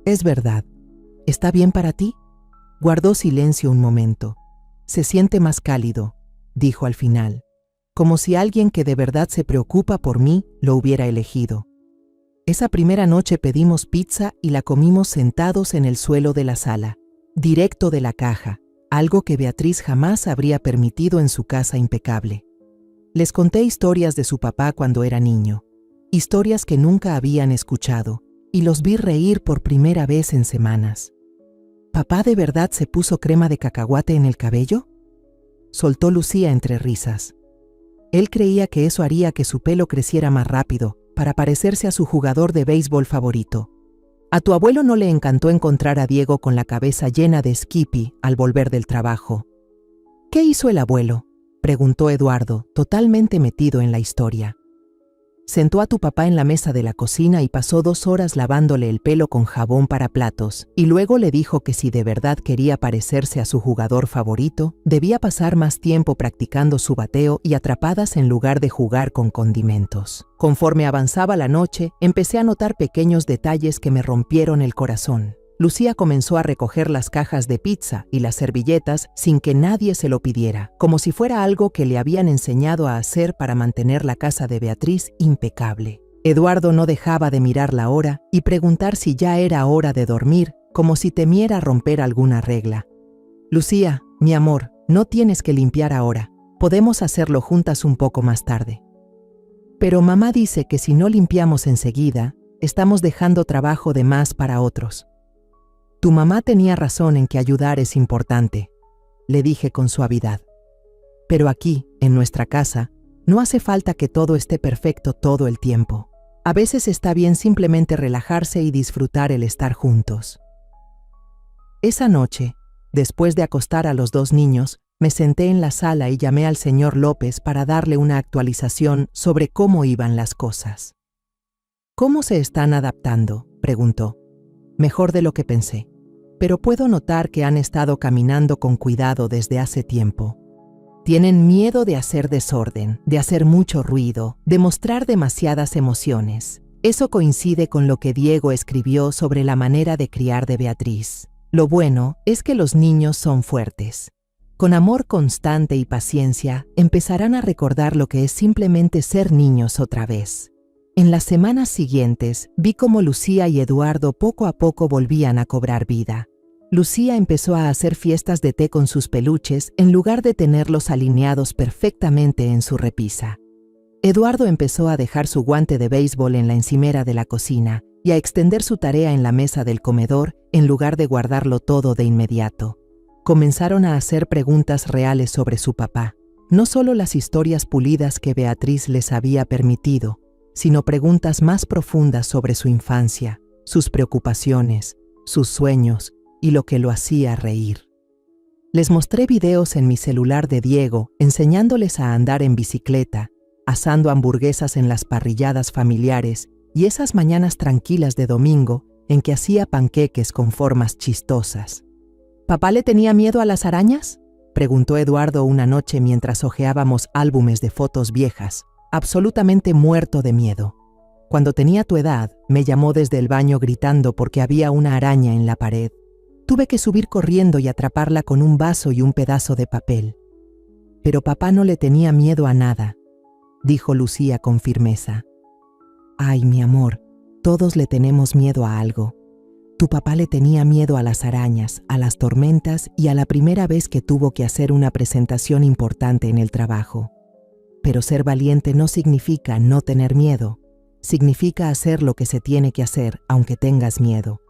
«Es verdad. ¿Está bien para ti?» Guardó silencio un momento. «Se siente más cálido», dijo al final, como si alguien que de verdad se preocupa por mí lo hubiera elegido. Esa primera noche pedimos pizza y la comimos sentados en el suelo de la sala, directo de la caja, algo que Beatriz jamás habría permitido en su casa impecable. Les conté historias de su papá cuando era niño, historias que nunca habían escuchado, y los vi reír por primera vez en semanas. ¿Papá de verdad se puso crema de cacahuate en el cabello?, soltó Lucía entre risas. Él creía que eso haría que su pelo creciera más rápido, para parecerse a su jugador de béisbol favorito. A tu abuelo no le encantó encontrar a Diego con la cabeza llena de Skippy al volver del trabajo. «¿Qué hizo el abuelo?», preguntó Eduardo, totalmente metido en la historia. Sentó a tu papá en la mesa de la cocina y pasó 2 horas lavándole el pelo con jabón para platos, y luego le dijo que si de verdad quería parecerse a su jugador favorito, debía pasar más tiempo practicando su bateo y atrapadas en lugar de jugar con condimentos. Conforme avanzaba la noche, empecé a notar pequeños detalles que me rompieron el corazón. Lucía comenzó a recoger las cajas de pizza y las servilletas sin que nadie se lo pidiera, como si fuera algo que le habían enseñado a hacer para mantener la casa de Beatriz impecable. Eduardo no dejaba de mirar la hora y preguntar si ya era hora de dormir, como si temiera romper alguna regla. Lucía, mi amor, no tienes que limpiar ahora. Podemos hacerlo juntas un poco más tarde. Pero mamá dice que si no limpiamos enseguida, estamos dejando trabajo de más para otros. Tu mamá tenía razón en que ayudar es importante, le dije con suavidad. Pero aquí, en nuestra casa, no hace falta que todo esté perfecto todo el tiempo. A veces está bien simplemente relajarse y disfrutar el estar juntos. Esa noche, después de acostar a los 2 niños, me senté en la sala y llamé al señor López para darle una actualización sobre cómo iban las cosas. ¿Cómo se están adaptando?, preguntó. Mejor de lo que pensé. Pero puedo notar que han estado caminando con cuidado desde hace tiempo. Tienen miedo de hacer desorden, de hacer mucho ruido, de mostrar demasiadas emociones. Eso coincide con lo que Diego escribió sobre la manera de criar de Beatriz. Lo bueno es que los niños son fuertes. Con amor constante y paciencia, empezarán a recordar lo que es simplemente ser niños otra vez. En las semanas siguientes, vi cómo Lucía y Eduardo poco a poco volvían a cobrar vida. Lucía empezó a hacer fiestas de té con sus peluches en lugar de tenerlos alineados perfectamente en su repisa. Eduardo empezó a dejar su guante de béisbol en la encimera de la cocina y a extender su tarea en la mesa del comedor en lugar de guardarlo todo de inmediato. Comenzaron a hacer preguntas reales sobre su papá, no solo las historias pulidas que Beatriz les había permitido, sino preguntas más profundas sobre su infancia, sus preocupaciones, sus sueños y lo que lo hacía reír. Les mostré videos en mi celular de Diego enseñándoles a andar en bicicleta, asando hamburguesas en las parrilladas familiares y esas mañanas tranquilas de domingo en que hacía panqueques con formas chistosas. ¿Papá le tenía miedo a las arañas?, preguntó Eduardo una noche mientras hojeábamos álbumes de fotos viejas, absolutamente muerto de miedo. Cuando tenía tu edad, me llamó desde el baño gritando porque había una araña en la pared. Tuve que subir corriendo y atraparla con un vaso y un pedazo de papel. Pero papá no le tenía miedo a nada, dijo Lucía con firmeza. Ay, mi amor, todos le tenemos miedo a algo. Tu papá le tenía miedo a las arañas, a las tormentas y a la primera vez que tuvo que hacer una presentación importante en el trabajo. Pero ser valiente no significa no tener miedo, significa hacer lo que se tiene que hacer aunque tengas miedo.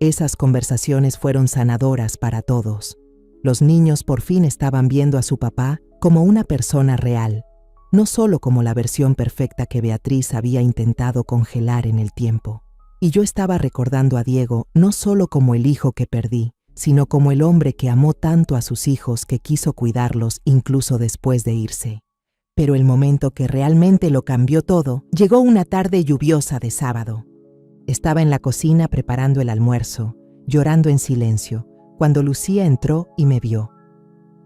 Esas conversaciones fueron sanadoras para todos. Los niños por fin estaban viendo a su papá como una persona real, no solo como la versión perfecta que Beatriz había intentado congelar en el tiempo. Y yo estaba recordando a Diego no solo como el hijo que perdí, sino como el hombre que amó tanto a sus hijos que quiso cuidarlos incluso después de irse. Pero el momento que realmente lo cambió todo llegó una tarde lluviosa de sábado. Estaba en la cocina preparando el almuerzo, llorando en silencio, cuando Lucía entró y me vio.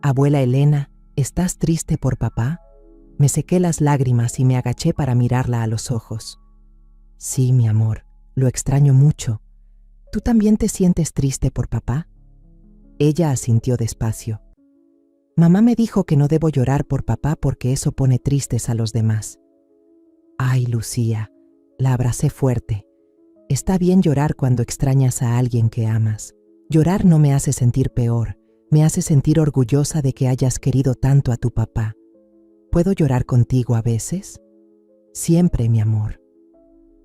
Abuela Elena, ¿estás triste por papá? Me sequé las lágrimas y me agaché para mirarla a los ojos. Sí, mi amor, lo extraño mucho. ¿Tú también te sientes triste por papá? Ella asintió despacio. Mamá me dijo que no debo llorar por papá porque eso pone tristes a los demás. Ay, Lucía, la abracé fuerte. Está bien llorar cuando extrañas a alguien que amas. Llorar no me hace sentir peor, me hace sentir orgullosa de que hayas querido tanto a tu papá. ¿Puedo llorar contigo a veces? Siempre, mi amor.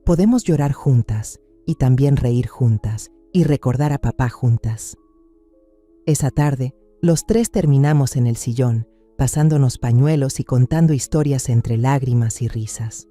Podemos llorar juntas y también reír juntas y recordar a papá juntas. Esa tarde, los 3 terminamos en el sillón, pasándonos pañuelos y contando historias entre lágrimas y risas.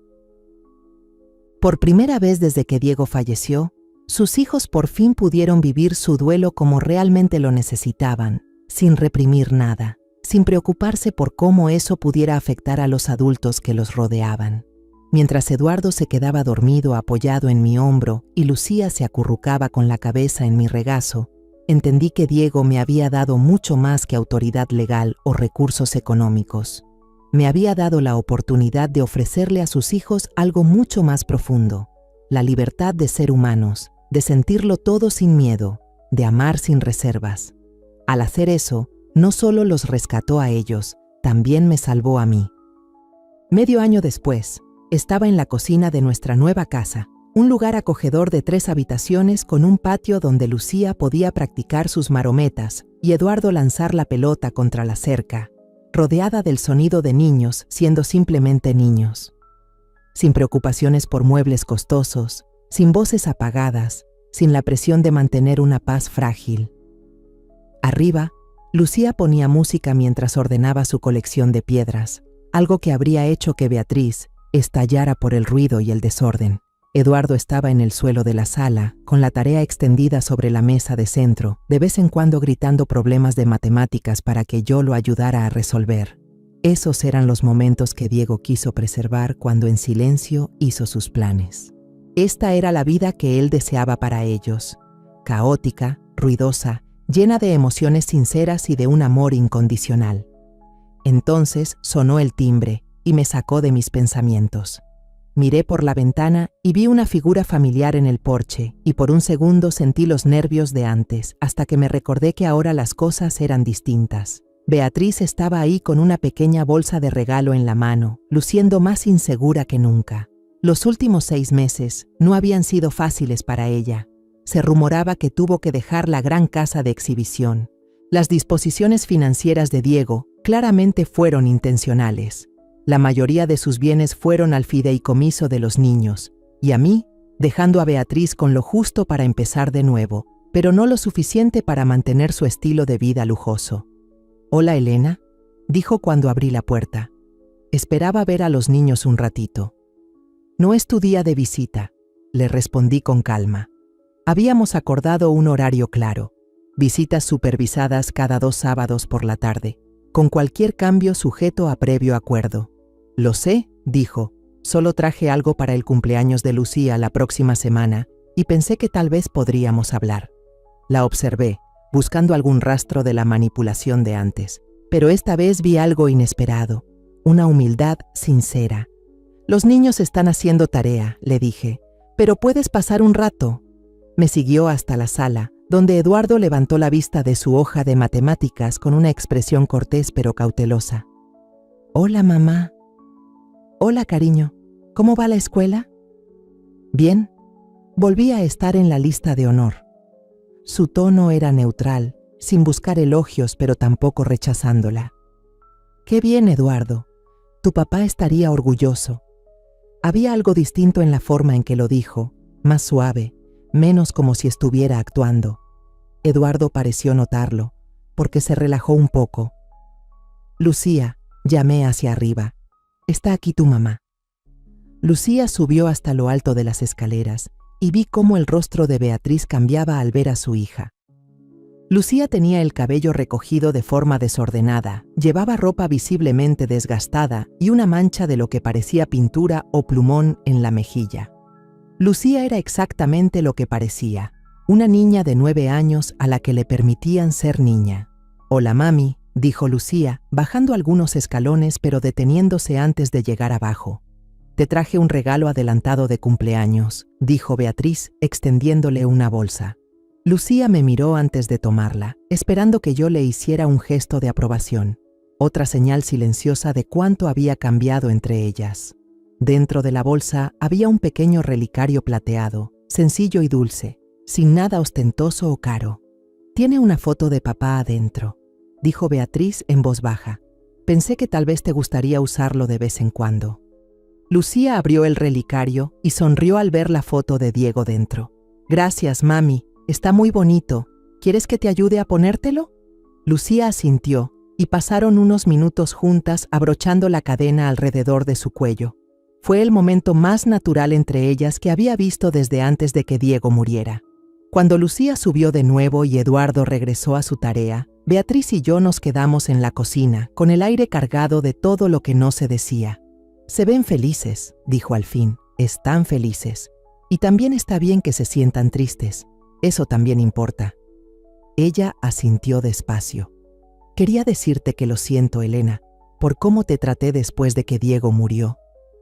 Por primera vez desde que Diego falleció, sus hijos por fin pudieron vivir su duelo como realmente lo necesitaban, sin reprimir nada, sin preocuparse por cómo eso pudiera afectar a los adultos que los rodeaban. Mientras Eduardo se quedaba dormido apoyado en mi hombro y Lucía se acurrucaba con la cabeza en mi regazo, entendí que Diego me había dado mucho más que autoridad legal o recursos económicos. Me había dado la oportunidad de ofrecerle a sus hijos algo mucho más profundo, la libertad de ser humanos, de sentirlo todo sin miedo, de amar sin reservas. Al hacer eso, no solo los rescató a ellos, también me salvó a mí. Medio año después, estaba en la cocina de nuestra nueva casa, un lugar acogedor de 3 habitaciones con un patio donde Lucía podía practicar sus marometas y Eduardo lanzar la pelota contra la cerca, rodeada del sonido de niños siendo simplemente niños. Sin preocupaciones por muebles costosos, sin voces apagadas, sin la presión de mantener una paz frágil. Arriba, Lucía ponía música mientras ordenaba su colección de piedras, algo que habría hecho que Beatriz estallara por el ruido y el desorden. Eduardo estaba en el suelo de la sala, con la tarea extendida sobre la mesa de centro, de vez en cuando gritando problemas de matemáticas para que yo lo ayudara a resolver. Esos eran los momentos que Diego quiso preservar cuando en silencio hizo sus planes. Esta era la vida que él deseaba para ellos, caótica, ruidosa, llena de emociones sinceras y de un amor incondicional. Entonces sonó el timbre y me sacó de mis pensamientos. Miré por la ventana y vi una figura familiar en el porche, y por un segundo sentí los nervios de antes, hasta que me recordé que ahora las cosas eran distintas. Beatriz estaba ahí con una pequeña bolsa de regalo en la mano, luciendo más insegura que nunca. Los últimos 6 meses no habían sido fáciles para ella. Se rumoraba que tuvo que dejar la gran casa de exhibición. Las disposiciones financieras de Diego claramente fueron intencionales. La mayoría de sus bienes fueron al fideicomiso de los niños, y a mí, dejando a Beatriz con lo justo para empezar de nuevo, pero no lo suficiente para mantener su estilo de vida lujoso. «Hola, Elena», dijo cuando abrí la puerta. Esperaba ver a los niños un ratito. «No es tu día de visita», le respondí con calma. Habíamos acordado un horario claro, visitas supervisadas cada 2 sábados por la tarde, con cualquier cambio sujeto a previo acuerdo. «Lo sé», dijo, «solo traje algo para el cumpleaños de Lucía la próxima semana y pensé que tal vez podríamos hablar». La observé, buscando algún rastro de la manipulación de antes, pero esta vez vi algo inesperado, una humildad sincera. «Los niños están haciendo tarea», le dije, «pero puedes pasar un rato». Me siguió hasta la sala, donde Eduardo levantó la vista de su hoja de matemáticas con una expresión cortés pero cautelosa. «Hola, mamá». «Hola, cariño. ¿Cómo va la escuela?» «Bien». Volví a estar en la lista de honor. Su tono era neutral, sin buscar elogios pero tampoco rechazándola. «Qué bien, Eduardo. Tu papá estaría orgulloso». Había algo distinto en la forma en que lo dijo, más suave, menos como si estuviera actuando. Eduardo pareció notarlo, porque se relajó un poco. «Lucía», llamé hacia arriba, «está aquí tu mamá». Lucía subió hasta lo alto de las escaleras y vi cómo el rostro de Beatriz cambiaba al ver a su hija. Lucía tenía el cabello recogido de forma desordenada, llevaba ropa visiblemente desgastada y una mancha de lo que parecía pintura o plumón en la mejilla. Lucía era exactamente lo que parecía, una niña de 9 años a la que le permitían ser niña. «Hola, mami», dijo Lucía, bajando algunos escalones pero deteniéndose antes de llegar abajo. «Te traje un regalo adelantado de cumpleaños», dijo Beatriz, extendiéndole una bolsa. Lucía me miró antes de tomarla, esperando que yo le hiciera un gesto de aprobación, otra señal silenciosa de cuánto había cambiado entre ellas. Dentro de la bolsa había un pequeño relicario plateado, sencillo y dulce, sin nada ostentoso o caro. «Tiene una foto de papá adentro», dijo Beatriz en voz baja. «Pensé que tal vez te gustaría usarlo de vez en cuando». Lucía abrió el relicario y sonrió al ver la foto de Diego dentro. «Gracias, mami. Está muy bonito. ¿Quieres que te ayude a ponértelo?» Lucía asintió y pasaron unos minutos juntas abrochando la cadena alrededor de su cuello. Fue el momento más natural entre ellas que había visto desde antes de que Diego muriera. Cuando Lucía subió de nuevo y Eduardo regresó a su tarea, Beatriz y yo nos quedamos en la cocina, con el aire cargado de todo lo que no se decía. Se ven felices, dijo al fin, están felices. Y también está bien que se sientan tristes, eso también importa. Ella asintió despacio. Quería decirte que lo siento, Elena, por cómo te traté después de que Diego murió,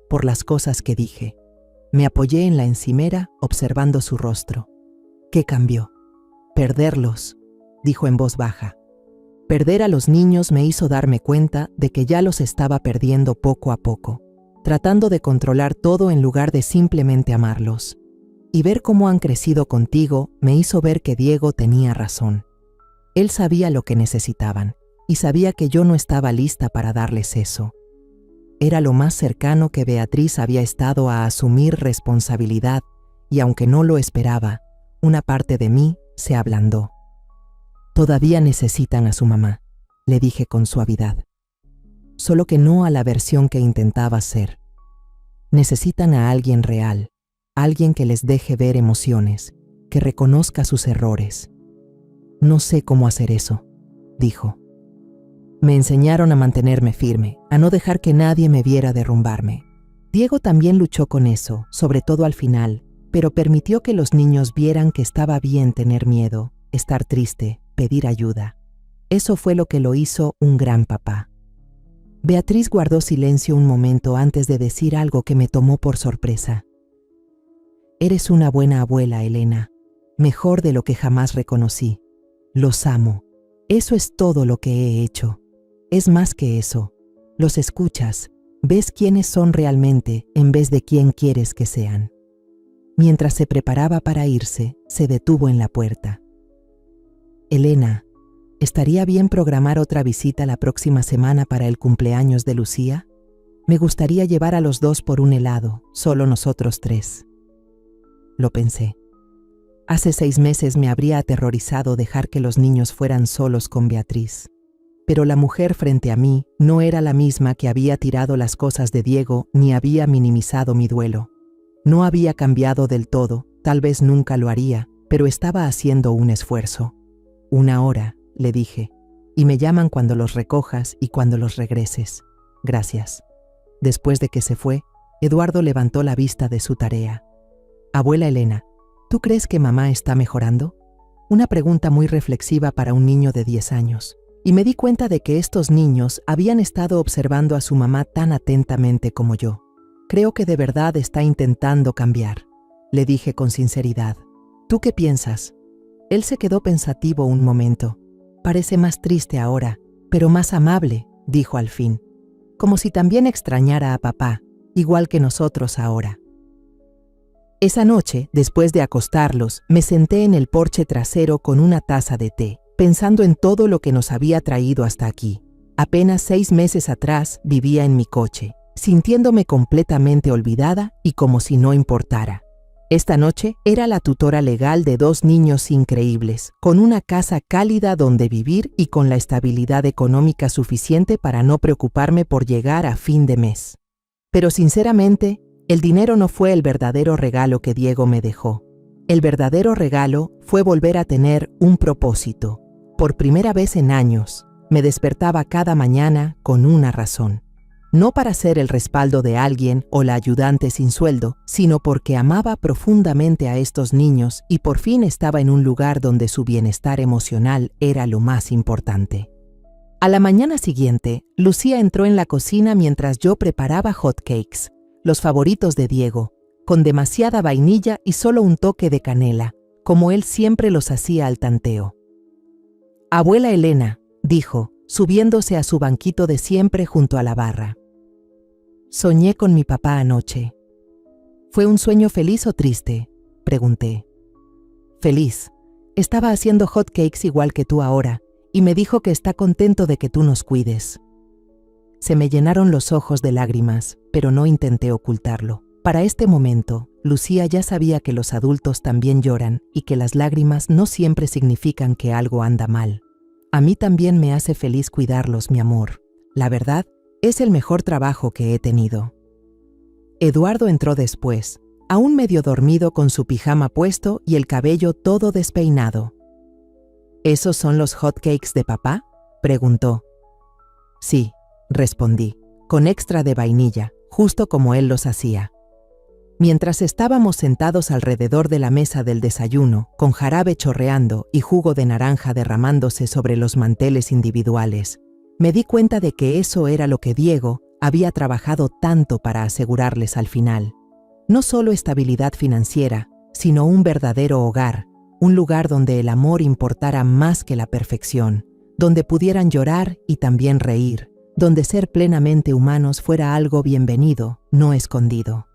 por las cosas que dije. Me apoyé en la encimera observando su rostro. ¿Qué cambió? Perderlos, dijo en voz baja. Perder a los niños me hizo darme cuenta de que ya los estaba perdiendo poco a poco, tratando de controlar todo en lugar de simplemente amarlos. Y ver cómo han crecido contigo me hizo ver que Diego tenía razón. Él sabía lo que necesitaban y sabía que yo no estaba lista para darles eso. Era lo más cercano que Beatriz había estado a asumir responsabilidad y aunque no lo esperaba, una parte de mí se ablandó. Todavía necesitan a su mamá, le dije con suavidad. Solo que no a la versión que intentaba ser. Necesitan a alguien real, alguien que les deje ver emociones, que reconozca sus errores. No sé cómo hacer eso, dijo. Me enseñaron a mantenerme firme, a no dejar que nadie me viera derrumbarme. Diego también luchó con eso, sobre todo al final, pero permitió que los niños vieran que estaba bien tener miedo, estar triste, pedir ayuda. Eso fue lo que lo hizo un gran papá. Beatriz guardó silencio un momento antes de decir algo que me tomó por sorpresa. Eres una buena abuela, Elena, mejor de lo que jamás reconocí. Los amo. Eso es todo lo que he hecho. Es más que eso. Los escuchas, ves quiénes son realmente en vez de quién quieres que sean. Mientras se preparaba para irse, se detuvo en la puerta. Elena, ¿estaría bien programar otra visita la próxima semana para el cumpleaños de Lucía? Me gustaría llevar a los dos por un helado, solo nosotros tres. Lo pensé. Hace 6 meses me habría aterrorizado dejar que los niños fueran solos con Beatriz. Pero la mujer frente a mí no era la misma que había tirado las cosas de Diego ni había minimizado mi duelo. No había cambiado del todo, tal vez nunca lo haría, pero estaba haciendo un esfuerzo. 1 hora, le dije, y me llaman cuando los recojas y cuando los regreses. Gracias. Después de que se fue, Eduardo levantó la vista de su tarea. Abuela Elena, ¿tú crees que mamá está mejorando? Una pregunta muy reflexiva para un niño de 10 años. Y me di cuenta de que estos niños habían estado observando a su mamá tan atentamente como yo. Creo que de verdad está intentando cambiar, le dije con sinceridad. ¿Tú qué piensas? Él se quedó pensativo un momento. Parece más triste ahora, pero más amable, dijo al fin. Como si también extrañara a papá, igual que nosotros ahora. Esa noche, después de acostarlos, me senté en el porche trasero con una taza de té, pensando en todo lo que nos había traído hasta aquí. Apenas 6 meses atrás vivía en mi coche, sintiéndome completamente olvidada y como si no importara. Esta noche era la tutora legal de 2 niños increíbles, con una casa cálida donde vivir y con la estabilidad económica suficiente para no preocuparme por llegar a fin de mes. Pero sinceramente, el dinero no fue el verdadero regalo que Diego me dejó. El verdadero regalo fue volver a tener un propósito. Por primera vez en años, me despertaba cada mañana con una razón. No para ser el respaldo de alguien o la ayudante sin sueldo, sino porque amaba profundamente a estos niños y por fin estaba en un lugar donde su bienestar emocional era lo más importante. A la mañana siguiente, Lucía entró en la cocina mientras yo preparaba hot cakes, los favoritos de Diego, con demasiada vainilla y solo un toque de canela, como él siempre los hacía al tanteo. Abuela Elena, dijo, subiéndose a su banquito de siempre junto a la barra. Soñé con mi papá anoche. ¿Fue un sueño feliz o triste?, pregunté. Feliz. Estaba haciendo hot cakes igual que tú ahora, y me dijo que está contento de que tú nos cuides. Se me llenaron los ojos de lágrimas, pero no intenté ocultarlo. Para este momento, Lucía ya sabía que los adultos también lloran y que las lágrimas no siempre significan que algo anda mal. A mí también me hace feliz cuidarlos, mi amor. La verdad, es el mejor trabajo que he tenido. Eduardo entró después, aún medio dormido con su pijama puesto y el cabello todo despeinado. ¿Esos son los hot cakes de papá?, preguntó. Sí, respondí, con extra de vainilla, justo como él los hacía. Mientras estábamos sentados alrededor de la mesa del desayuno, con jarabe chorreando y jugo de naranja derramándose sobre los manteles individuales, me di cuenta de que eso era lo que Diego había trabajado tanto para asegurarles al final. No solo estabilidad financiera, sino un verdadero hogar, un lugar donde el amor importara más que la perfección, donde pudieran llorar y también reír, donde ser plenamente humanos fuera algo bienvenido, no escondido.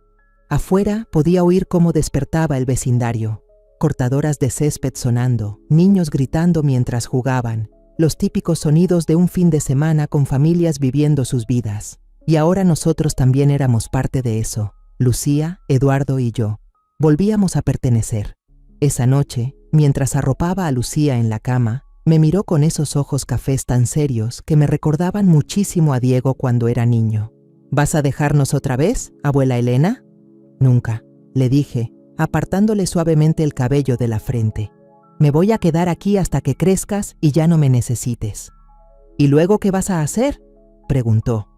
Afuera podía oír cómo despertaba el vecindario, cortadoras de césped sonando, niños gritando mientras jugaban, los típicos sonidos de un fin de semana con familias viviendo sus vidas. Y ahora nosotros también éramos parte de eso, Lucía, Eduardo y yo. Volvíamos a pertenecer. Esa noche, mientras arropaba a Lucía en la cama, me miró con esos ojos cafés tan serios que me recordaban muchísimo a Diego cuando era niño. ¿Vas a dejarnos otra vez, abuela Elena? Nunca, le dije, apartándole suavemente el cabello de la frente. Me voy a quedar aquí hasta que crezcas y ya no me necesites. ¿Y luego qué vas a hacer?, preguntó.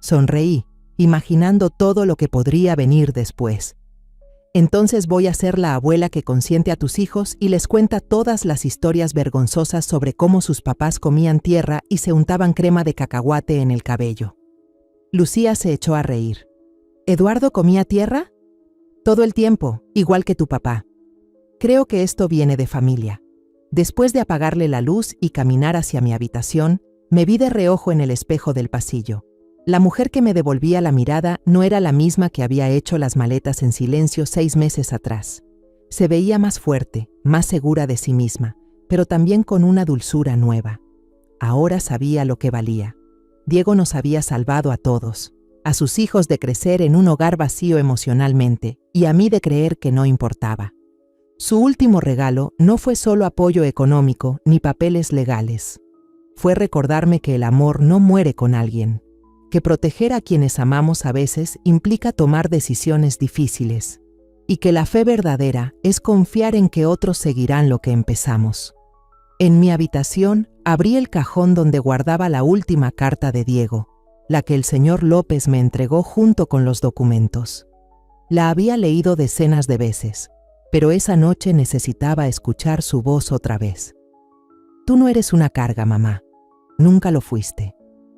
Sonreí, imaginando todo lo que podría venir después. Entonces voy a ser la abuela que consiente a tus hijos y les cuenta todas las historias vergonzosas sobre cómo sus papás comían tierra y se untaban crema de cacahuate en el cabello. Lucía se echó a reír. ¿Eduardo comía tierra? Todo el tiempo, igual que tu papá. Creo que esto viene de familia. Después de apagarle la luz y caminar hacia mi habitación, me vi de reojo en el espejo del pasillo. La mujer que me devolvía la mirada no era la misma que había hecho las maletas en silencio 6 meses atrás. Se veía más fuerte, más segura de sí misma, pero también con una dulzura nueva. Ahora sabía lo que valía. Diego nos había salvado a todos, a sus hijos de crecer en un hogar vacío emocionalmente y a mí de creer que no importaba. Su último regalo no fue solo apoyo económico ni papeles legales. Fue recordarme que el amor no muere con alguien, que proteger a quienes amamos a veces implica tomar decisiones difíciles, y que la fe verdadera es confiar en que otros seguirán lo que empezamos. En mi habitación abrí el cajón donde guardaba la última carta de Diego, la que el señor López me entregó junto con los documentos. La había leído decenas de veces, pero esa noche necesitaba escuchar su voz otra vez. Tú no eres una carga, mamá. Nunca lo fuiste.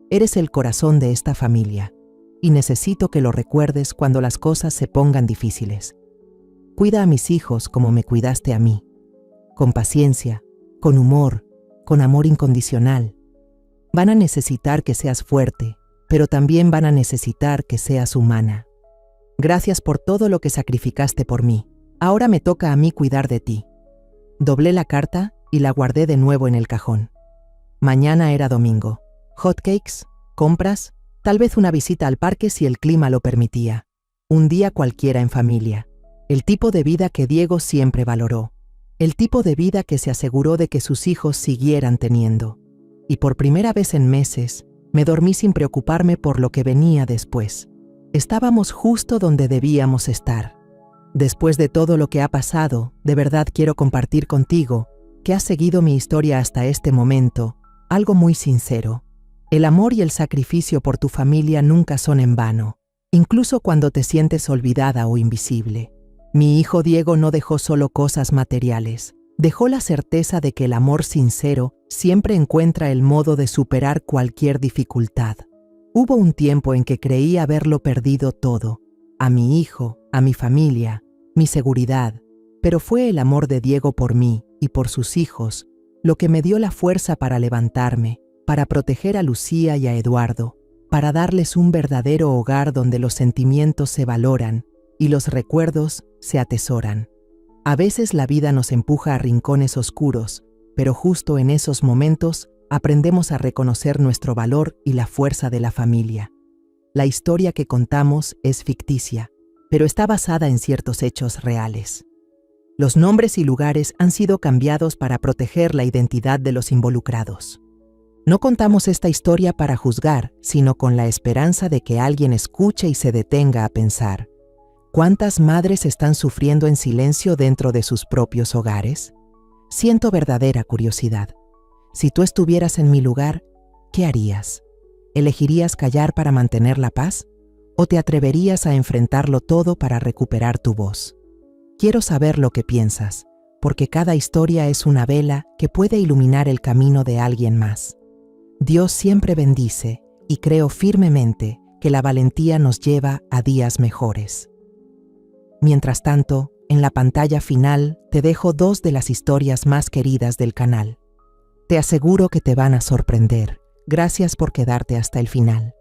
Eres el corazón de esta familia, y necesito que lo recuerdes cuando las cosas se pongan difíciles. Cuida a mis hijos como me cuidaste a mí, con paciencia, con humor, con amor incondicional. Van a necesitar que seas fuerte, pero también van a necesitar que seas humana. Gracias por todo lo que sacrificaste por mí. Ahora me toca a mí cuidar de ti. Doblé la carta y la guardé de nuevo en el cajón. Mañana era domingo. Hotcakes, compras, tal vez una visita al parque si el clima lo permitía. Un día cualquiera en familia. El tipo de vida que Diego siempre valoró. El tipo de vida que se aseguró de que sus hijos siguieran teniendo. Y por primera vez en meses, me dormí sin preocuparme por lo que venía después. Estábamos justo donde debíamos estar. Después de todo lo que ha pasado, de verdad quiero compartir contigo, que has seguido mi historia hasta este momento, algo muy sincero. El amor y el sacrificio por tu familia nunca son en vano, incluso cuando te sientes olvidada o invisible. Mi hijo Diego no dejó solo cosas materiales, dejó la certeza de que el amor sincero siempre encuentra el modo de superar cualquier dificultad. Hubo un tiempo en que creí haberlo perdido todo, a mi hijo, a mi familia, mi seguridad, pero fue el amor de Diego por mí y por sus hijos lo que me dio la fuerza para levantarme, para proteger a Lucía y a Eduardo, para darles un verdadero hogar donde los sentimientos se valoran y los recuerdos se atesoran. A veces la vida nos empuja a rincones oscuros, pero justo en esos momentos aprendemos a reconocer nuestro valor y la fuerza de la familia. La historia que contamos es ficticia, pero está basada en ciertos hechos reales. Los nombres y lugares han sido cambiados para proteger la identidad de los involucrados. No contamos esta historia para juzgar, sino con la esperanza de que alguien escuche y se detenga a pensar. ¿Cuántas madres están sufriendo en silencio dentro de sus propios hogares? Siento verdadera curiosidad. Si tú estuvieras en mi lugar, ¿qué harías? ¿Elegirías callar para mantener la paz? ¿O te atreverías a enfrentarlo todo para recuperar tu voz? Quiero saber lo que piensas, porque cada historia es una vela que puede iluminar el camino de alguien más. Dios siempre bendice y creo firmemente que la valentía nos lleva a días mejores. Mientras tanto, en la pantalla final te dejo 2 de las historias más queridas del canal. Te aseguro que te van a sorprender. Gracias por quedarte hasta el final.